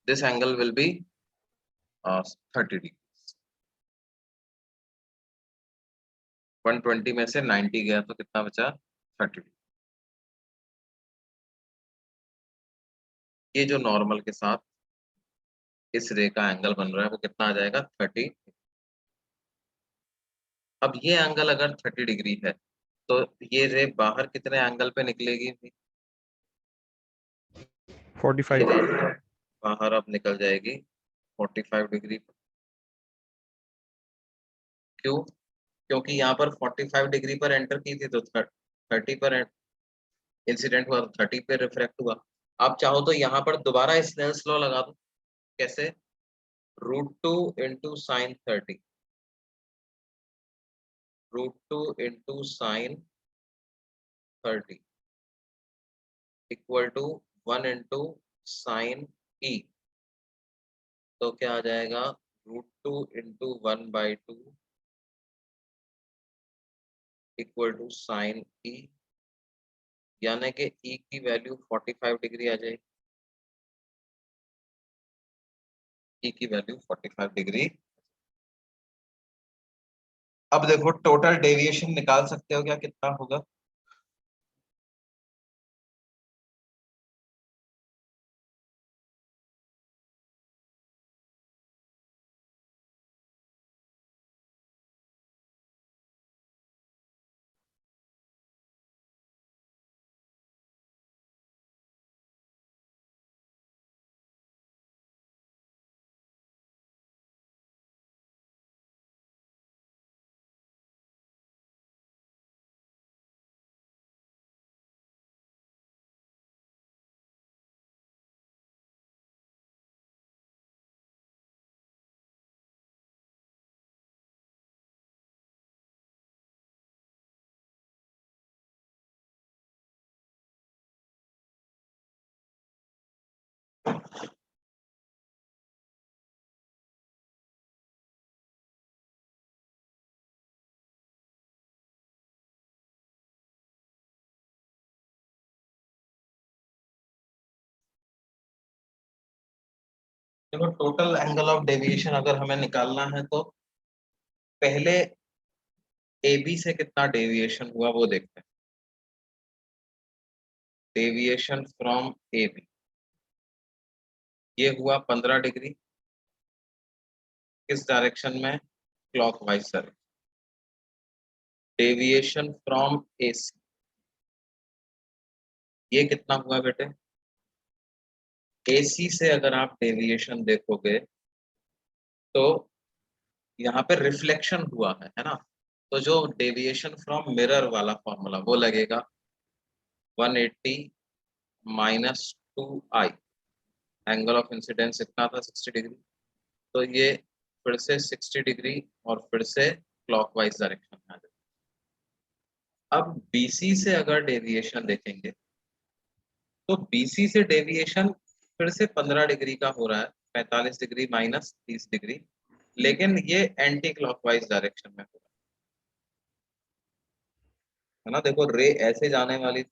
this angle will be 30 degree. 120 में से 90 गया तो कितना बचा? 30 डिग्री। ये जो नॉर्मल के साथ इस रे का एंगल बन रहा है वो कितना आ जाएगा? 30। अब ये एंगल अगर 30 डिग्री है तो ये रे बाहर कितने एंगल पे निकलेगी? 45. ये रे बाहर अब निकल जाएगी 45 डिग्री। क्यों? क्योंकि यहाँ पर 45 डिग्री पर एंटर की थी तो 30 पर इंसिडेंट हुआ, तो 30 पे रिफ्लेक्ट हुआ। आप चाहो तो यहाँ पर दोबारा स्नेल्स लॉ लगा दो। कैसे? √2 into sine 30, √2 into sine 30 equal to 1 into sine E. तो क्या आ जाएगा? √2 into 1/2 equal to sine E, यानी कि ई की वैल्यू 45 डिग्री आ जाएगी। ई की वैल्यू 45 डिग्री। अब देखो टोटल डेविएशन निकाल सकते हो क्या, कितना होगा? देखो टोटल एंगल ऑफ डेविएशन अगर हमें निकालना है तो पहले AB से कितना डेविएशन हुआ वो देखते हैं। डेविएशन फ्रॉम AB ये हुआ 15 डिग्री। किस डायरेक्शन में? Clockwise direction. Deviation from AC ये कितना हुआ बेटे? AC से अगर आप डेविएशन देखोगे तो यहाँ पे रिफ्लेक्शन हुआ है ना? तो जो डेविएशन फ्रॉम मिरर वाला फॉर्मूला वो लगेगा 180 minus 2i। Angle of incidence इतना था 60 डिग्री, तो ये फिर से 60 डिग्री और फिर से क्लॉकवाइज डायरेक्शन में आ जाएगा। अब BC से अगर डेविएशन देखेंगे तो BC से डेविएशन फिर से 15 डिग्री का हो रहा है, 45 डिग्री माइनस 30 डिग्री, लेकिन ये एंटी क्लॉकवाइज डायरेक्शन में हो रहा है ना? देखो रे ऐसे जाने वाली थी,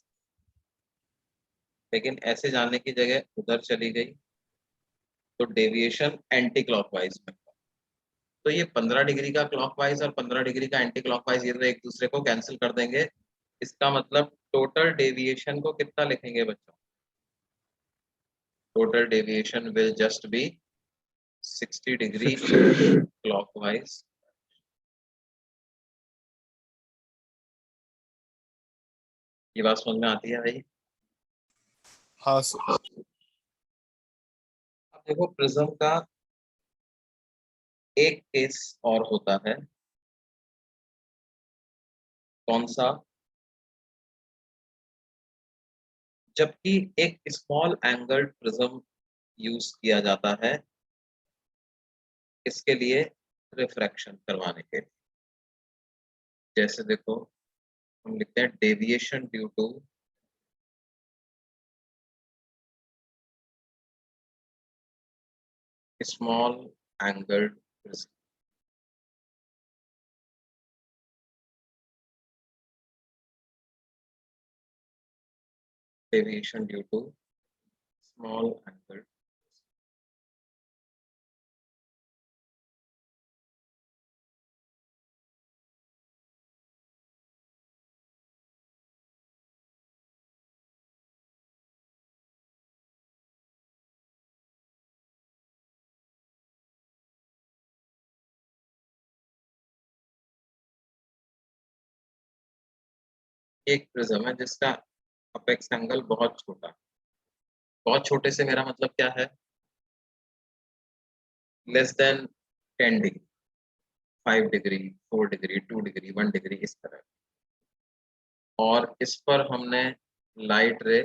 लेकिन ऐसे जाने की जगह उधर चली गई, तो डेविएशन एंटी क्लॉकवाइज में। तो ये 15 डिग्री का क्लॉकवाइज और 15 डिग्री का एंटी क्लॉकवाइज ये तो एक दूसरे को कैंसिल कर देंगे। इसका मतलब टोटल डेविएशन को कितना लिखेंगे बच्चों? Total deviation will just be 60 degree clockwise. ये बात समझ में आती है भाई? हाँ सर। अब देखो प्रिज्म का एक केस और होता है, कौन सा? जबकि एक स्मॉल एंगल प्रिज्म यूज किया जाता है इसके लिए, रिफ्रैक्शन करवाने के लिए। जैसे देखो हम लिखते हैं deviation due to small angled prism. Deviation due to small angled. एक प्रिज्म है जिसका अपेक्स एंगल बहुत छोटा है। बहुत छोटे से मेरा मतलब क्या है? Less than 10 degree, 5 degree, 4 degree, 2 degree, 1 degree, इस तरह। और इस पर हमने लाइट रे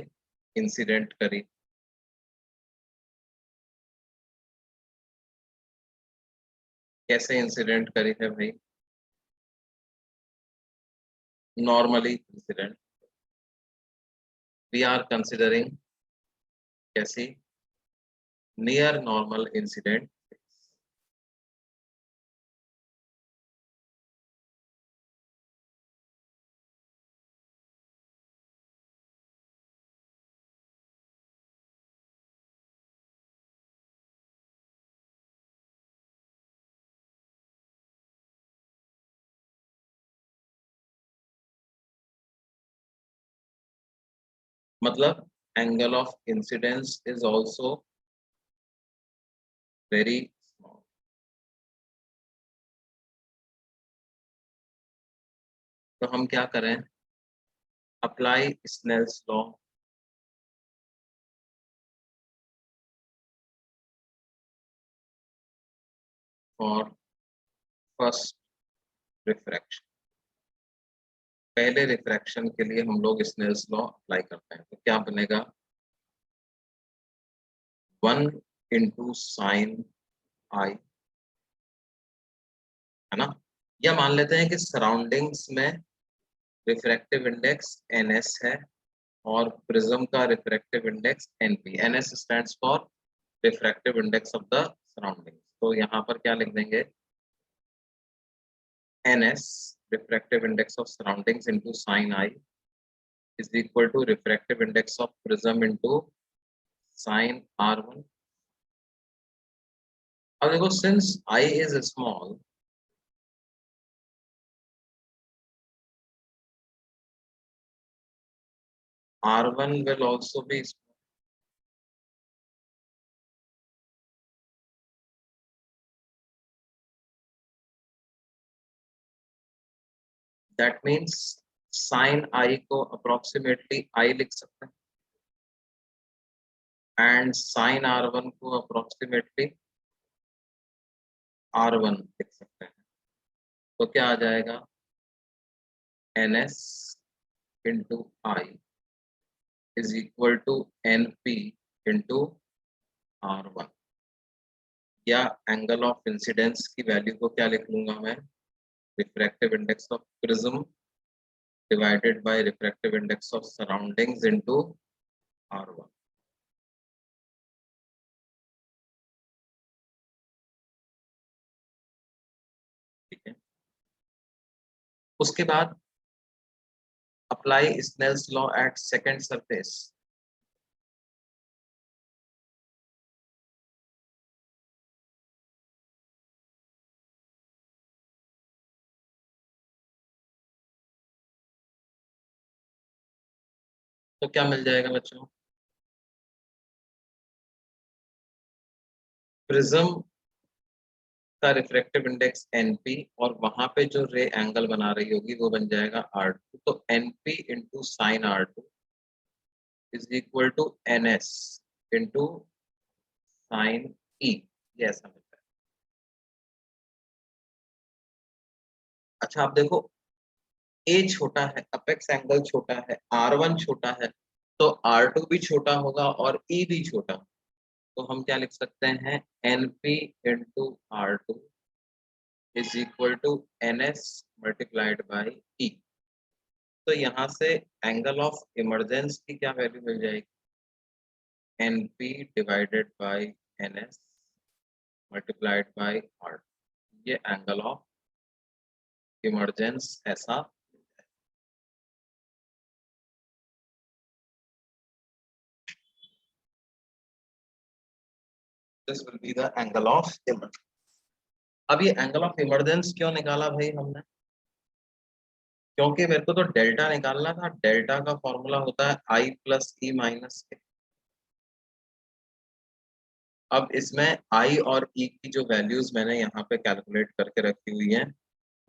इंसिडेंट करी। कैसे इंसिडेंट करी है भाई? Normally incident. We are considering कैसी? Near normal incident. मतलब angle of incidence is also very small. तो हम क्या करें? Apply Snell's law for first refraction. पहले रिफ्रैक्शन के लिए हम लोग स्नेल्स लॉ अप्लाई करते हैं। तो क्या बनेगा? 1 इंटू साइन आई, है ना? या मान लेते हैं कि सराउंडिंग्स में रिफ्रैक्टिव इंडेक्स NS है और प्रिज्म का refractive index NP। NS stands for refractive index of the surroundings. तो यहाँ पर क्या लिख देंगे? NS refractive index of surroundings into sin I is equal to refractive index of prism into sin R1। अब देखो since I is small, R1 will also be small. That means sin I को approximately I लिख सकते हैं and sin R1 को approximately R1 लिख सकते हैं। तो क्या आ जाएगा? NS into I is equal to NP into R1। या एंगल ऑफ इंसिडेंस की वैल्यू को क्या लिख लूंगा मैं? Refractive index of prism divided by refractive index of surroundings into R1। ठीक है। उसके बाद apply Snell's law at second surface. तो क्या मिल जाएगा बच्चों? प्रिज्म का रिफ्रैक्टिव इंडेक्स NP और वहां पे जो रे एंगल बना रही होगी वो बन जाएगा R2। तो NP into sine R2 is equal to NS into sine E। ये ऐसा मिलता है। अच्छा आप देखो, A छोटा है, अपेक्स एंगल छोटा है, R1 छोटा है, तो R2 भी छोटा होगा और E भी छोटा। तो हम क्या लिख सकते हैं, NP into R2 is equal to NS multiplied by E। तो यहाँ से एंगल ऑफ इमरजेंस की क्या वैल्यू मिल जाएगी, NP divided by NS multiplied by R। ये एंगल ऑफ इमरजेंस ऐसा this will be the angle of emergence. अब ये एंगल ऑफ इमरजेंस क्यों निकाला भाई हमने, क्योंकि मेरे को तो डेल्टा निकालना था। डेल्टा का फॉर्मूला होता है I प्लस E माइनस के। अब इसमें I और E की जो वैल्यूज मैंने यहाँ पे कैलकुलेट करके रखी हुई हैं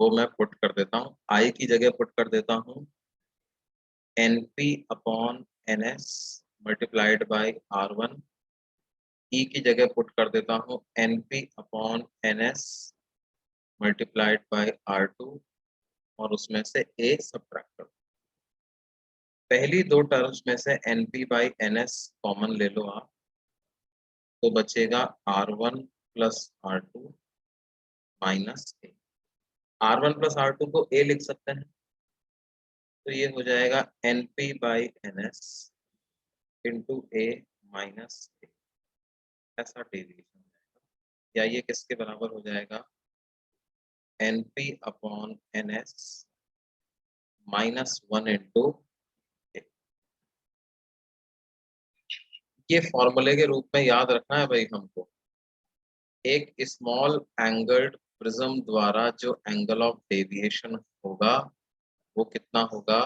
वो मैं पुट कर देता हूँ। I की जगह पुट कर देता हूँ NP upon NS multiplied by R1। E की जगह पुट कर देता हूँ NP upon NS multiplied by R2 और उसमें से A सब्ट्रैक्ट कर। पहली दो टर्म्स में से NP बाई NS कॉमन ले लो आप, तो बचेगा R1 plus R2 minus A। R1 plus R2 को A लिख सकते हैं, तो ये हो जाएगा NP by NS into A minus A। ऐसा डेविएशन या ये किसके बराबर हो जाएगा, NP upon NS minus 1 into A। ये फॉर्मूले के रूप में याद रखना है भाई हमको। एक स्मॉल एंगल्ड प्रिज्म द्वारा जो एंगल ऑफ डेविएशन होगा वो कितना होगा,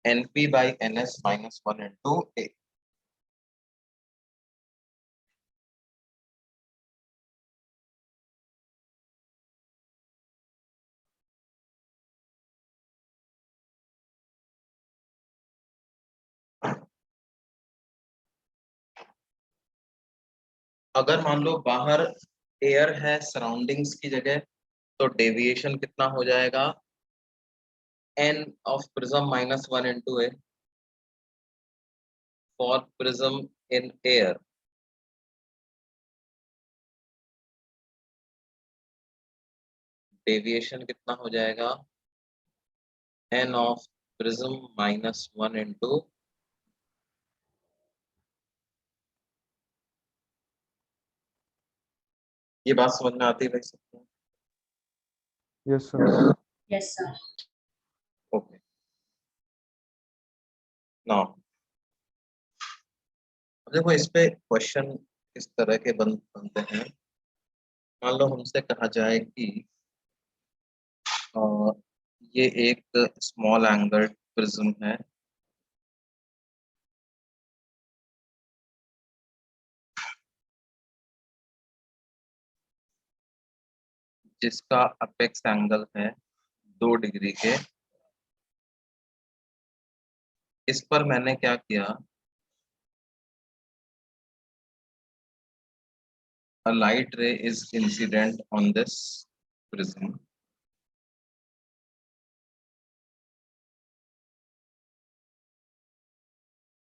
NP by NS minus 1 into A। अगर मान लो बाहर एयर है सराउंडिंग्स की जगह, तो डेविएशन कितना हो जाएगा, N of prism minus 1 into A for prism in air. Deviation कितना हो जाएगा, N of prism minus 1 into. ये बात समझ में आती है भाई सबको? Yes, sir. Yes sir. Okay, now देखो इस पे क्वेश्चन किस तरह के बनते हैं। मान लो हमसे कहा जाए कि ये एक स्मॉल एंगल प्रिज्म है, जिसका अपेक्स एंगल है 2 डिग्री के। इस पर मैंने क्या किया, a light ray is incident on this prism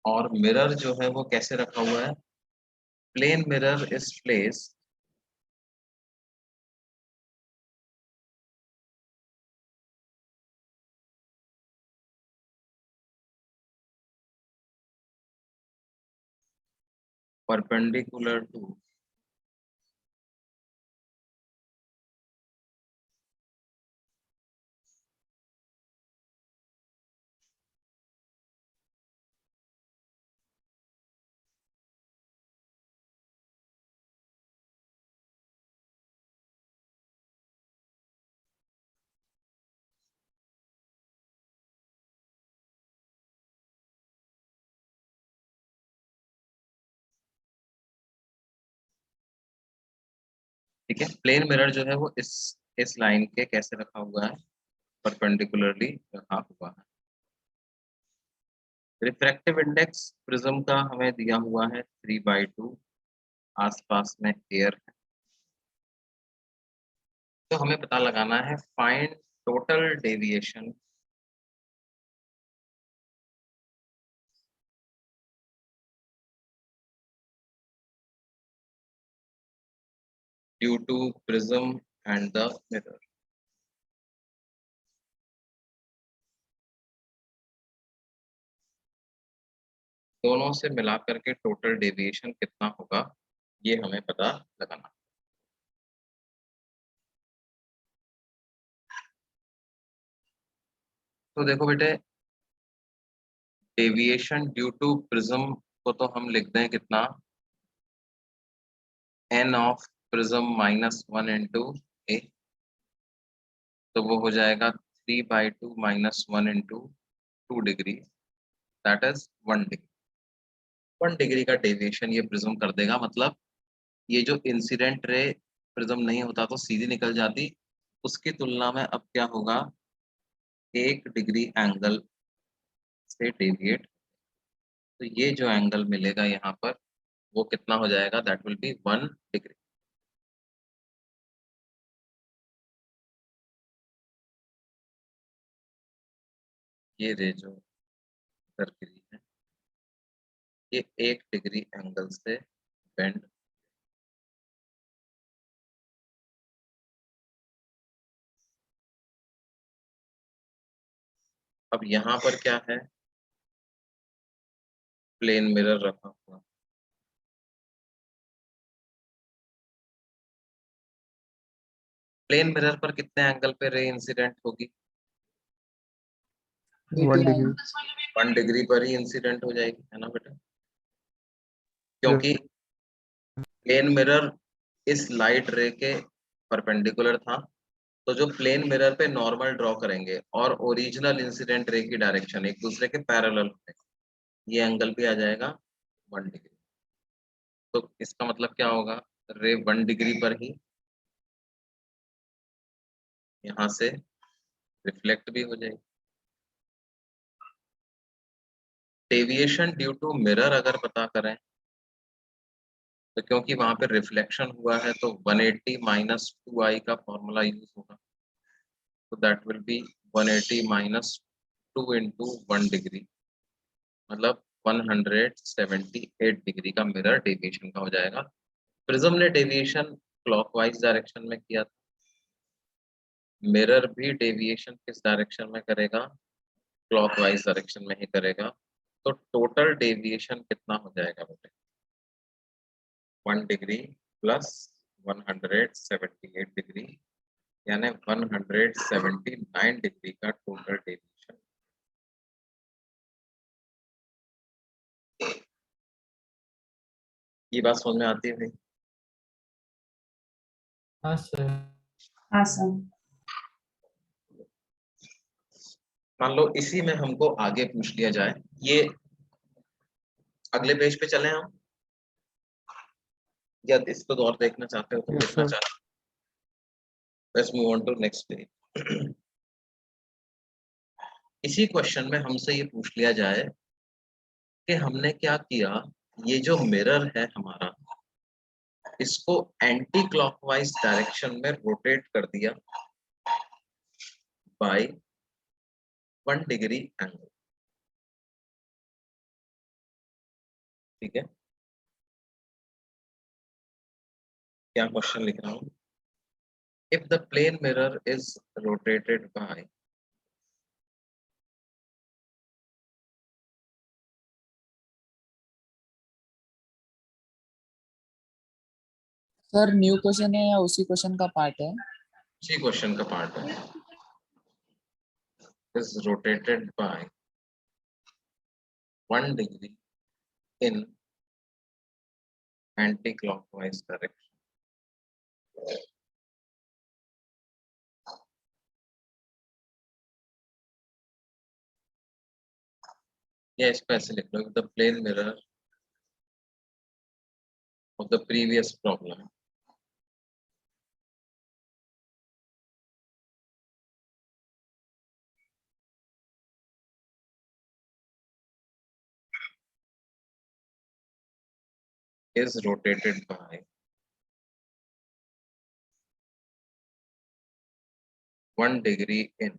और मिरर जो है वो कैसे रखा हुआ है, plane mirror is placed perpendicular to ठीक है। प्लेन मिरर जो है वो इस लाइन के कैसे रखा हुआ है, परपेंडिकुलरली रखा हुआ है। रिफ्रैक्टिव इंडेक्स प्रिज्म का हमें दिया हुआ है 3/2, आसपास में एयर है। तो हमें पता लगाना है find total deviation due to prism and the mirror. दोनों से मिला करके टोटल डेविएशन कितना होगा ये हमें पता लगाना। तो देखो बेटे, डेविएशन ड्यू टू प्रिज्म को तो हम लिख दें कितना, n of prism minus 1 into a, तो वो हो जाएगा 3/2 minus 1 into 2 degree, that is 1 degree. 1 degree का डेविएशन ये प्रिज्म कर देगा, मतलब ये जो इंसिडेंट रे प्रिज्म नहीं होता तो सीधी निकल जाती, उसकी तुलना में अब क्या होगा, 1 डिग्री एंगल से डेविएट, तो ये जो एंगल मिलेगा यहाँ पर वो कितना हो जाएगा, दैट विल बी 1 डिग्री। ये रे जो इधर गिरी है ये 1 डिग्री एंगल से बेंड, अब यहाँ पर क्या है, प्लेन मिरर रखा हुआ, प्लेन मिरर पर कितने एंगल पे रे इंसिडेंट होगी, 1 degree. 1 डिग्री पर ही इंसिडेंट हो जाएगी, है ना बेटा, Yes. क्योंकि प्लेन मिरर इस लाइट रे के परपेंडिकुलर था, तो जो प्लेन मिरर पे नॉर्मल ड्रॉ करेंगे और ओरिजिनल इंसिडेंट रे की डायरेक्शन एक दूसरे के पैरेलल होंगे, ये एंगल भी आ जाएगा 1 डिग्री। तो इसका मतलब क्या होगा, रे 1 डिग्री पर ही यहाँ से रिफ्लेक्ट भी हो जाएगी। डेविएशन ड्यू टू मिरर अगर पता करें तो क्योंकि वहां पे रिफ्लेक्शन हुआ है तो 180 माइनस 2i का फॉर्मूला यूज होगा, तो that will be 180 minus 2 into 1 degree, मतलब 178 डिग्री का मिरर डेविएशन का हो जाएगा। प्रिज्म ने डेविएशन क्लॉकवाइज डायरेक्शन में किया था, मिरर भी डेविएशन किस डायरेक्शन में करेगा, क्लॉकवाइज डायरेक्शन में ही करेगा, तो टोटल डेविएशन कितना हो जाएगा बेटे, 1 डिग्री प्लस 178 डिग्री, यानी 179 डिग्री का टोटल डेविएशन। ये बात समझ में आती है भाई? हाँ सर। हाँ सर। मान लो इसी में हमको आगे पूछ लिया जाए, ये अगले पेज पे चले हम, या इसको तो और देखना चाहते हो तो Yes, देखना sir. चाहते हो, let's move on to next page. इसी क्वेश्चन में हमसे ये पूछ लिया जाए कि हमने क्या किया, ये जो मिरर है हमारा, इसको एंटी क्लॉकवाइज डायरेक्शन में रोटेट कर दिया बाय 1 डिग्री एंगल, ठीक है। क्या क्वेश्चन लिख रहा हूं, if the plane mirror is rotated by sir new question है या उसी क्वेश्चन का पार्ट है? इसी क्वेश्चन का पार्ट है, is rotated by 1 degree in anti-clockwise direction. या इसको ऐसे लिख लो, the plane mirror of the previous problem is rotated by 1 degree in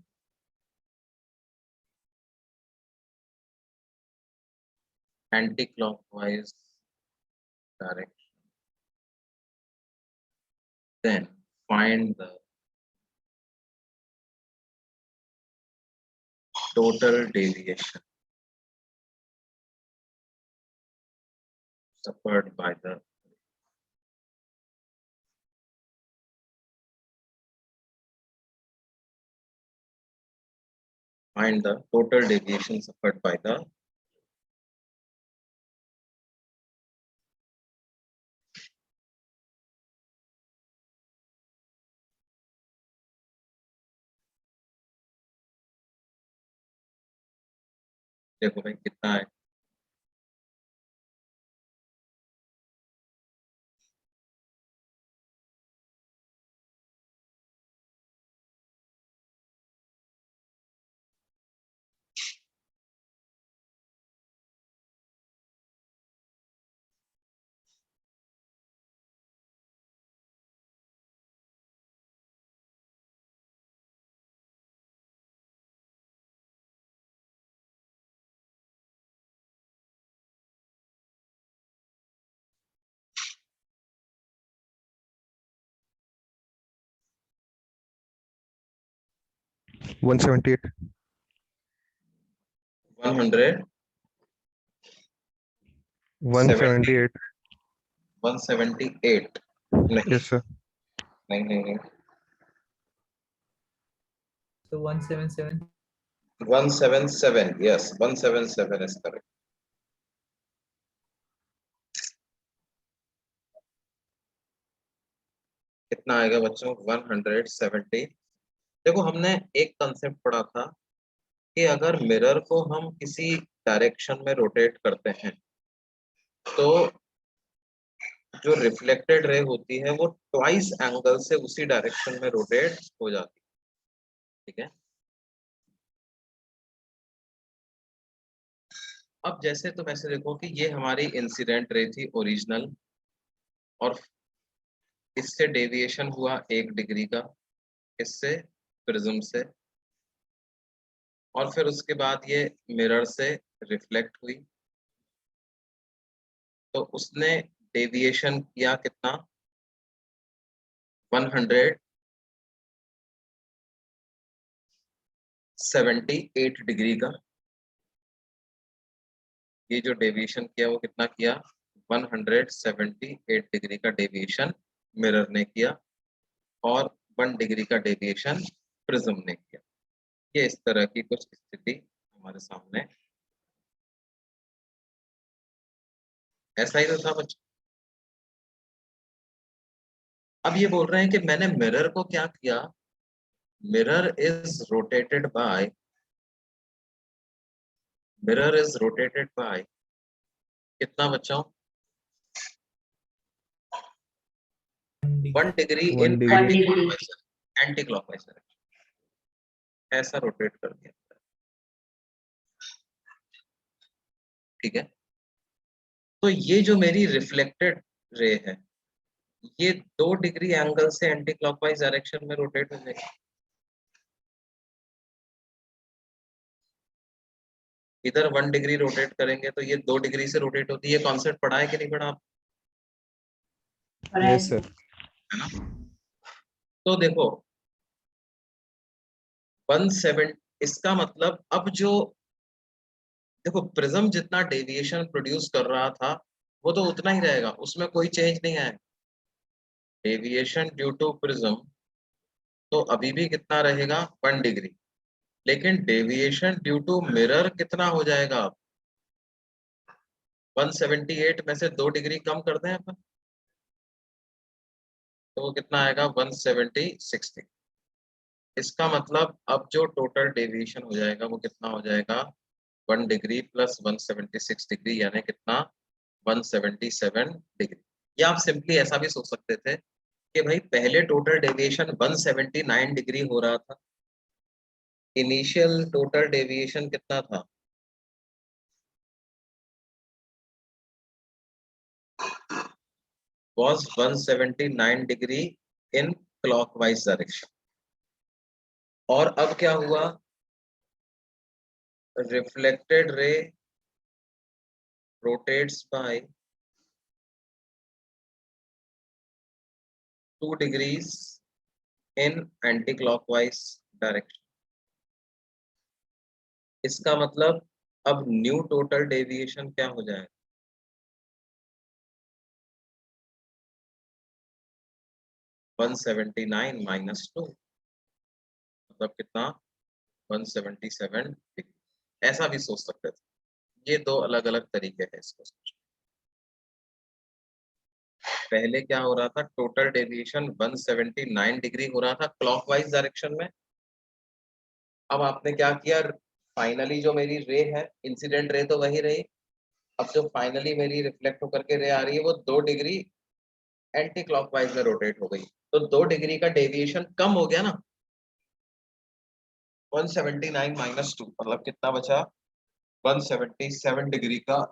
anti-clockwise direction then find the total deviation suffered by the total deviation suffered by the देखो भाई कितना है, one seventy eight 100 $178. 178 नहीं Yes, sir. नहीं नहीं नहीं So 177. 177 yes 177 is correct. कितना आएगा बच्चों 170। देखो हमने एक कंसेप्ट पढ़ा था कि अगर मिरर को हम किसी डायरेक्शन में रोटेट करते हैं तो जो रिफ्लेक्टेड रे होती है वो ट्वाइस एंगल से उसी डायरेक्शन में रोटेट हो जाती है, ठीक है। अब जैसे तुम ऐसे देखो कि ये हमारी इंसिडेंट रे थी ओरिजिनल और इससे डेविएशन हुआ 1 डिग्री का, इससे प्रिज्म से, और फिर उसके बाद ये मिरर से रिफ्लेक्ट हुई तो उसने डेविएशन किया कितना 178 डिग्री का। ये जो डेविएशन किया वो कितना किया 178 डिग्री का डेविएशन मिरर ने किया और 1 डिग्री का डेविएशन प्रिज्म ने किया। ये इस तरह की कुछ स्थिति हमारे सामने, ऐसा ही तो था बच्चों। अब ये बोल रहे हैं कि मैंने मिरर को क्या किया, मिरर इज रोटेटेड बाय कितना बच्चों 1 डिग्री 1 इन degree. एंटी क्लॉकवाइज ऐसा रोटेट कर दिया, ठीक है। तो ये जो मेरी रिफ्लेक्टेड रे है ये 2 डिग्री एंगल से एंटी क्लॉकवाइज डायरेक्शन में रोटेट हो जाएगी। इधर 1 डिग्री रोटेट करेंगे तो ये 2 डिग्री से रोटेट होती है। ये कॉन्सेप्ट पढ़ा है कि नहीं पढ़ा आप? Yes, sir. है ना। तो देखो 17 इसका मतलब अब जो देखो प्रिज्म जितना डेविएशन प्रोड्यूस कर रहा था वो तो उतना ही रहेगा, उसमें कोई चेंज नहीं आया। डेविएशन ड्यू टू प्रिज्म तो अभी भी कितना रहेगा 1 डिग्री, लेकिन डेविएशन ड्यू टू मिरर कितना हो जाएगा अब 178 में से 2 डिग्री कम कर दें अपन तो वो कितना आएगा 176 डिग्री। इसका मतलब अब जो टोटल डेविएशन हो जाएगा वो कितना हो जाएगा 1 डिग्री प्लस 176 डिग्री यानी कितना 177 डिग्री। या आप सिंपली ऐसा भी सोच सकते थे कि भाई पहले टोटल डेविएशन 179 डिग्री हो रहा था, इनिशियल टोटल डेविएशन कितना था was 179 degree in clockwise direction, और अब क्या हुआ reflected ray rotates by 2 degrees in anti-clockwise direction. इसका मतलब अब न्यू टोटल डेविएशन क्या हो जाएगा? 179 माइनस 2 मतलब कितना? 177 डिग्री। ऐसा भी सोच सकते थे। ये दो अलग अलग तरीके हैं इसको सोचने। पहले क्या हो रहा था? टोटल डेविएशन 179 डिग्री हो रहा था क्लॉकवाइज डायरेक्शन में। अब आपने क्या किया? फाइनली जो मेरी रे है, इंसिडेंट रे तो वही रही, अब जो फाइनली मेरी रिफ्लेक्ट होकर के रे आ रही है वो 2 डिग्री एंटी क्लॉकवाइज में रोटेट हो गई, तो 2 डिग्री का डेविएशन कम हो गया ना। 179 माइनस 2 मतलब कितना बचा? 177 डिग्री का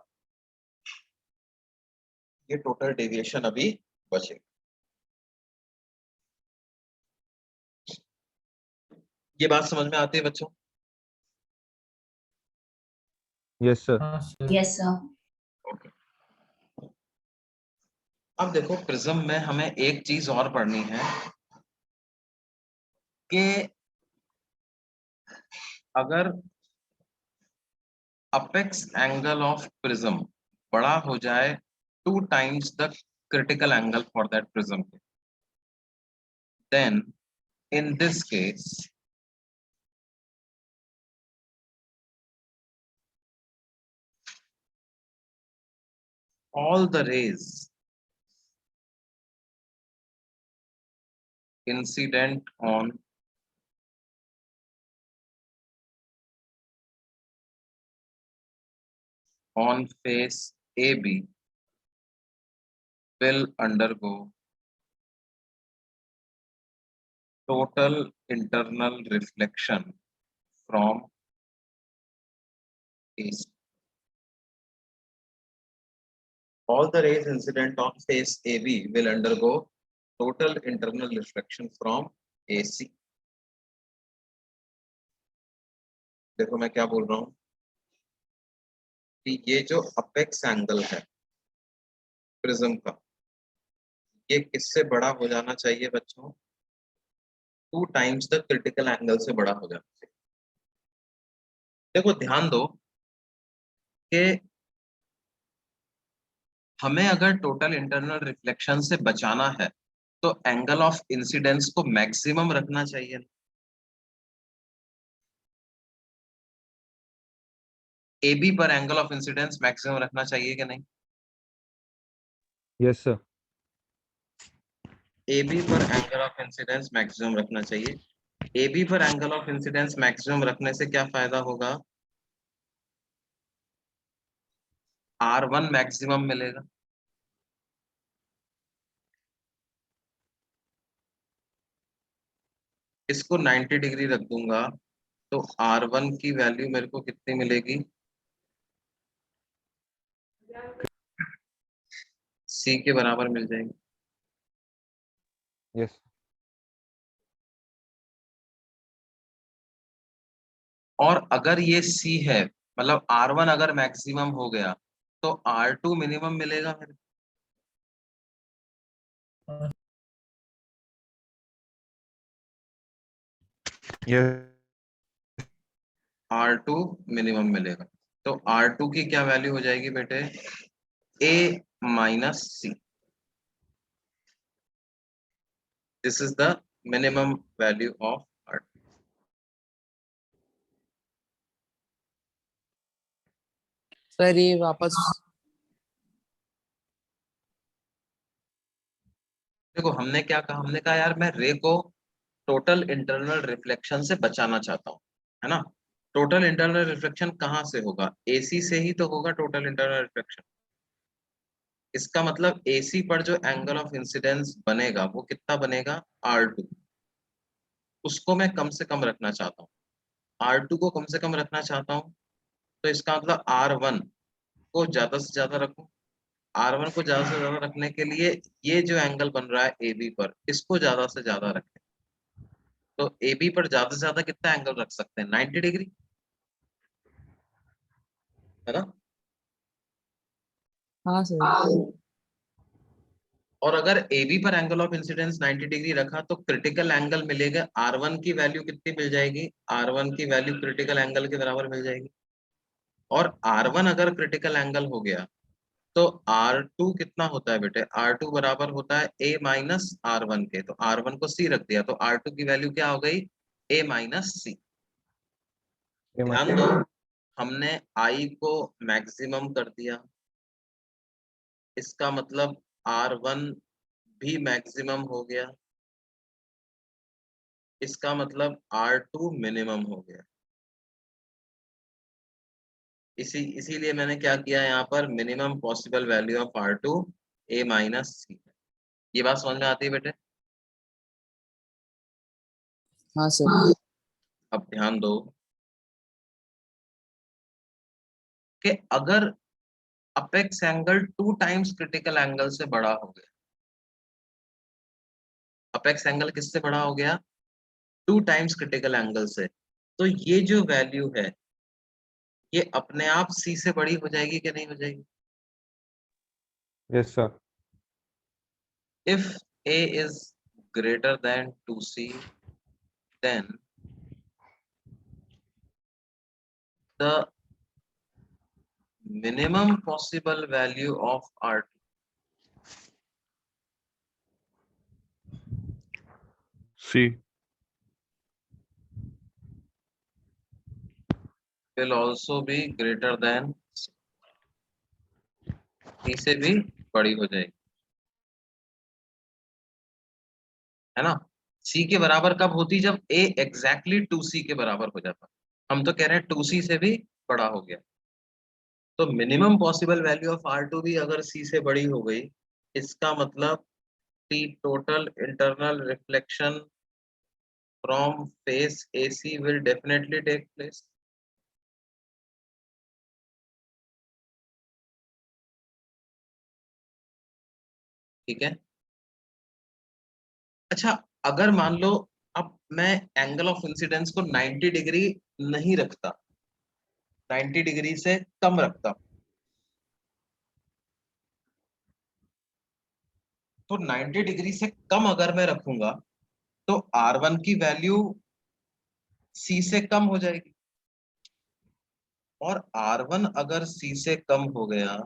ये टोटल डेविएशन अभी बचेगा। ये बात समझ में आती है बच्चों? Yes, sir. हाँ सर। Yes sir. ओके। अब देखो प्रिज्म में हमें एक चीज और पढ़नी है कि अगर अपेक्स एंगल ऑफ प्रिज्म बड़ा हो जाए 2 times the critical angle for that prism, then in this case all the rays incident on face AB will undergo total internal reflection from AC. All the rays incident on face AB will undergo total internal reflection from AC. देखो मैं क्या बोल रहा हूँ कि ये जो apex angle है प्रिज्म का, ये किससे बड़ा हो जाना चाहिए बच्चों? 2 times द क्रिटिकल एंगल से बड़ा हो जाना चाहिए। देखो ध्यान दो कि हमें अगर टोटल इंटरनल रिफ्लेक्शन से बचाना है तो एंगल ऑफ इंसिडेंस को मैक्सिमम रखना चाहिए। AB पर एंगल ऑफ इंसिडेंस मैक्सिमम रखना चाहिए कि नहीं? Yes, sir. AB पर एंगल ऑफ इंसिडेंस मैक्सिमम रखना चाहिए। AB पर एंगल ऑफ इंसिडेंस मैक्सिमम रखने से क्या फायदा होगा? R1 मैक्सिमम मिलेगा। इसको 90 डिग्री रख दूंगा तो R1 की वैल्यू मेरे को कितनी मिलेगी? C के बराबर मिल जाएगी। Yes. और अगर ये C है, मतलब R1 अगर मैक्सिमम हो गया तो R2 मिनिमम मिलेगा मेरे। Yes. R2 मिनिमम मिलेगा, तो R2 की क्या वैल्यू हो जाएगी बेटे? A minus C। This is the minimum value of R2। Sir ये वापस देखो हमने क्या कहा? हमने कहा यार मैं रे को टोटल इंटरनल रिफ्लेक्शन से बचाना चाहता हूँ, है ना? टोटल इंटरनल रिफ्लेक्शन कहाँ से होगा? AC से ही तो होगा टोटल इंटरनल रिफ्लेक्शन। इसका मतलब AC पर जो एंगल ऑफ इंसिडेंस बनेगा वो कितना बनेगा? R2। उसको मैं कम से कम रखना चाहता हूँ, R2 को कम से कम रखना चाहता हूँ, तो इसका मतलब R1 को ज्यादा से ज्यादा रखूं। R1 को ज्यादा से ज्यादा रखने के लिए ये जो एंगल बन रहा है AB पर, इसको ज्यादा से ज्यादा रखें। तो AB पर ज्यादा से ज्यादा कितना एंगल रख सकते हैं? 90 डिग्री, है ना? हाँ सर। और अगर ए बी पर एंगल ऑफ इंसिडेंस 90 डिग्री रखा तो क्रिटिकल एंगल मिलेगा, R1 की वैल्यू कितनी मिल जाएगी, R1 की वैल्यू क्रिटिकल एंगल के बराबर मिल जाएगी। और R1 अगर क्रिटिकल एंगल हो गया तो R2 कितना होता है बेटे, R2 बराबर होता है A माइनस R1 के, तो R1 को C रख दिया तो R2 की वैल्यू क्या हो गई, A माइनस C। ध्यान दो, हमने I को मैक्सिमम कर दिया, इसका मतलब R1 भी मैक्सिमम हो गया, इसका मतलब R2 मिनिमम हो गया। इसीलिए मैंने क्या किया यहाँ पर, minimum possible value of R2 A minus C। ये बात समझ में आती है बेटे? हाँ सर। अब ध्यान दो कि अगर apex angle 2 times critical angle से बड़ा हो गया, अपेक्स एंगल किससे बड़ा हो गया, 2 टाइम्स क्रिटिकल एंगल से, तो ये जो वैल्यू है ये अपने आप C से बड़ी हो जाएगी कि नहीं हो जाएगी? Yes, sir. If A is greater than 2C, then the minimum possible value of R2 C. will also be greater than C से भी बड़ी हो जाएगी, है ना। C के बराबर कब होती, जब A एग्जैक्टली 2C के बराबर हो जाता। हम तो कह रहे हैं 2C से भी बड़ा हो गया, तो minimum possible value of R2 भी अगर C से बड़ी हो गई, इसका मतलब T total internal reflection from face AC will definitely take place। ठीक है। अच्छा, अगर मान लो अब मैं एंगल ऑफ इंसिडेंस को 90 डिग्री नहीं रखता, 90 डिग्री से कम रखता, तो 90 डिग्री से कम अगर मैं रखूंगा तो R1 की वैल्यू C से कम हो जाएगी, और R1 अगर C से कम हो गया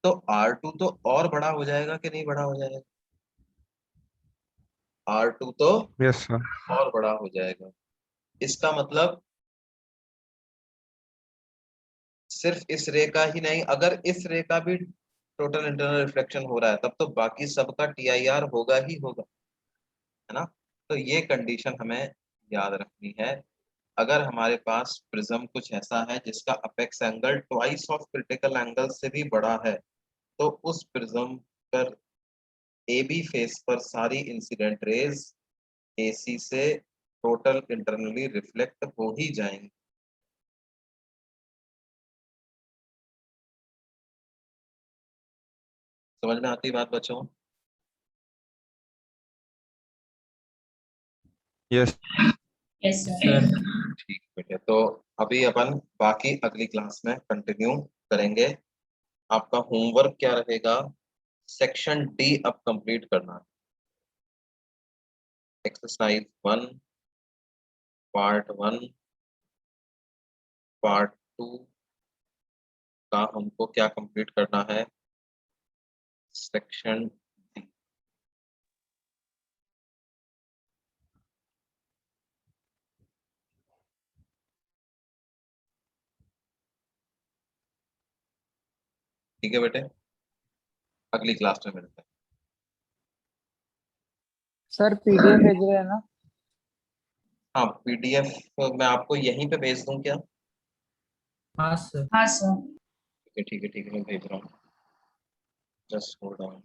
तो R2 तो और बड़ा हो जाएगा कि नहीं बड़ा हो जाएगा, R2 तो Yes, sir. और बड़ा हो जाएगा। इसका मतलब सिर्फ इस रे का ही नहीं, अगर इस रे का भी टोटल इंटरनल रिफ्लेक्शन हो रहा है तब तो बाकी सबका TIR होगा ही होगा, है ना। तो ये कंडीशन हमें याद रखनी है। अगर हमारे पास प्रिज्म कुछ ऐसा है जिसका apex angle twice of critical angle से भी बड़ा है, तो उस प्रिज्म पर ए बी फेस पर सारी इंसिडेंट रेज AC से टोटल इंटरनली रिफ्लेक्ट हो ही जाएंगे। समझ में आती बात बच्चों? Yes. Yes sir. सर ठीक बेटे, तो अभी अपन बाकी अगली क्लास में कंटिन्यू करेंगे। आपका होमवर्क क्या रहेगा, सेक्शन D अब कंप्लीट करना है। एक्सरसाइज 1 पार्ट 1 पार्ट 2 का हमको क्या कंप्लीट करना है, सेक्शन D। ठीक है बेटे, अगली क्लास में मिलते हैं। सर PDF भेज रहे हैं ना? हाँ, PDF मैं आपको यहीं पे भेज दूं क्या? हाँ सर। हाँ सर। ठीक है ठीक है ठीक है, मैं भेज रहा हूँ, जस्ट होल्ड ऑन।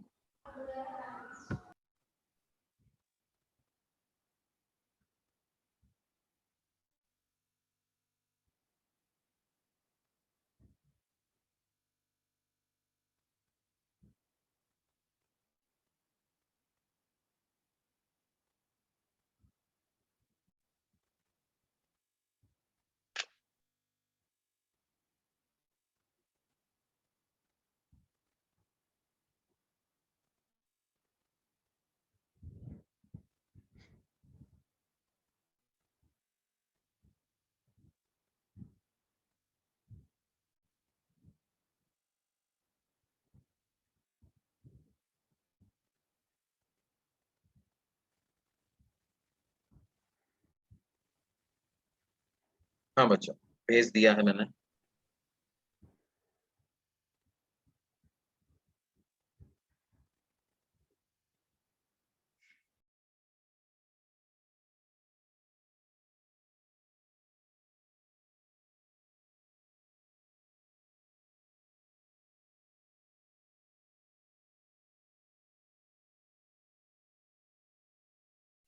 हाँ बच्चा, भेज दिया है मैंने।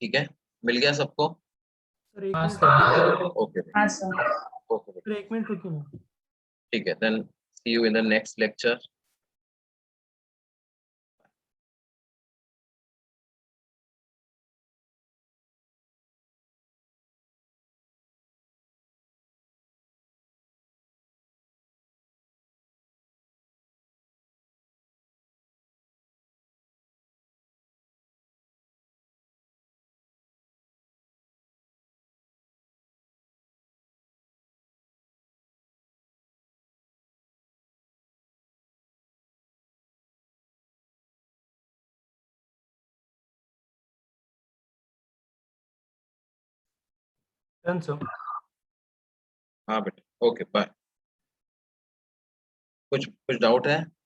ठीक है, मिल गया सबको? सर एक हाँ मिनट सर। ओके हाँ सर। ओके, सर, एक मिनट रुकिए ना। ठीक है, then see you in the next lecture. Done sir. हाँ बेटा, ओके बाय। कुछ डाउट है?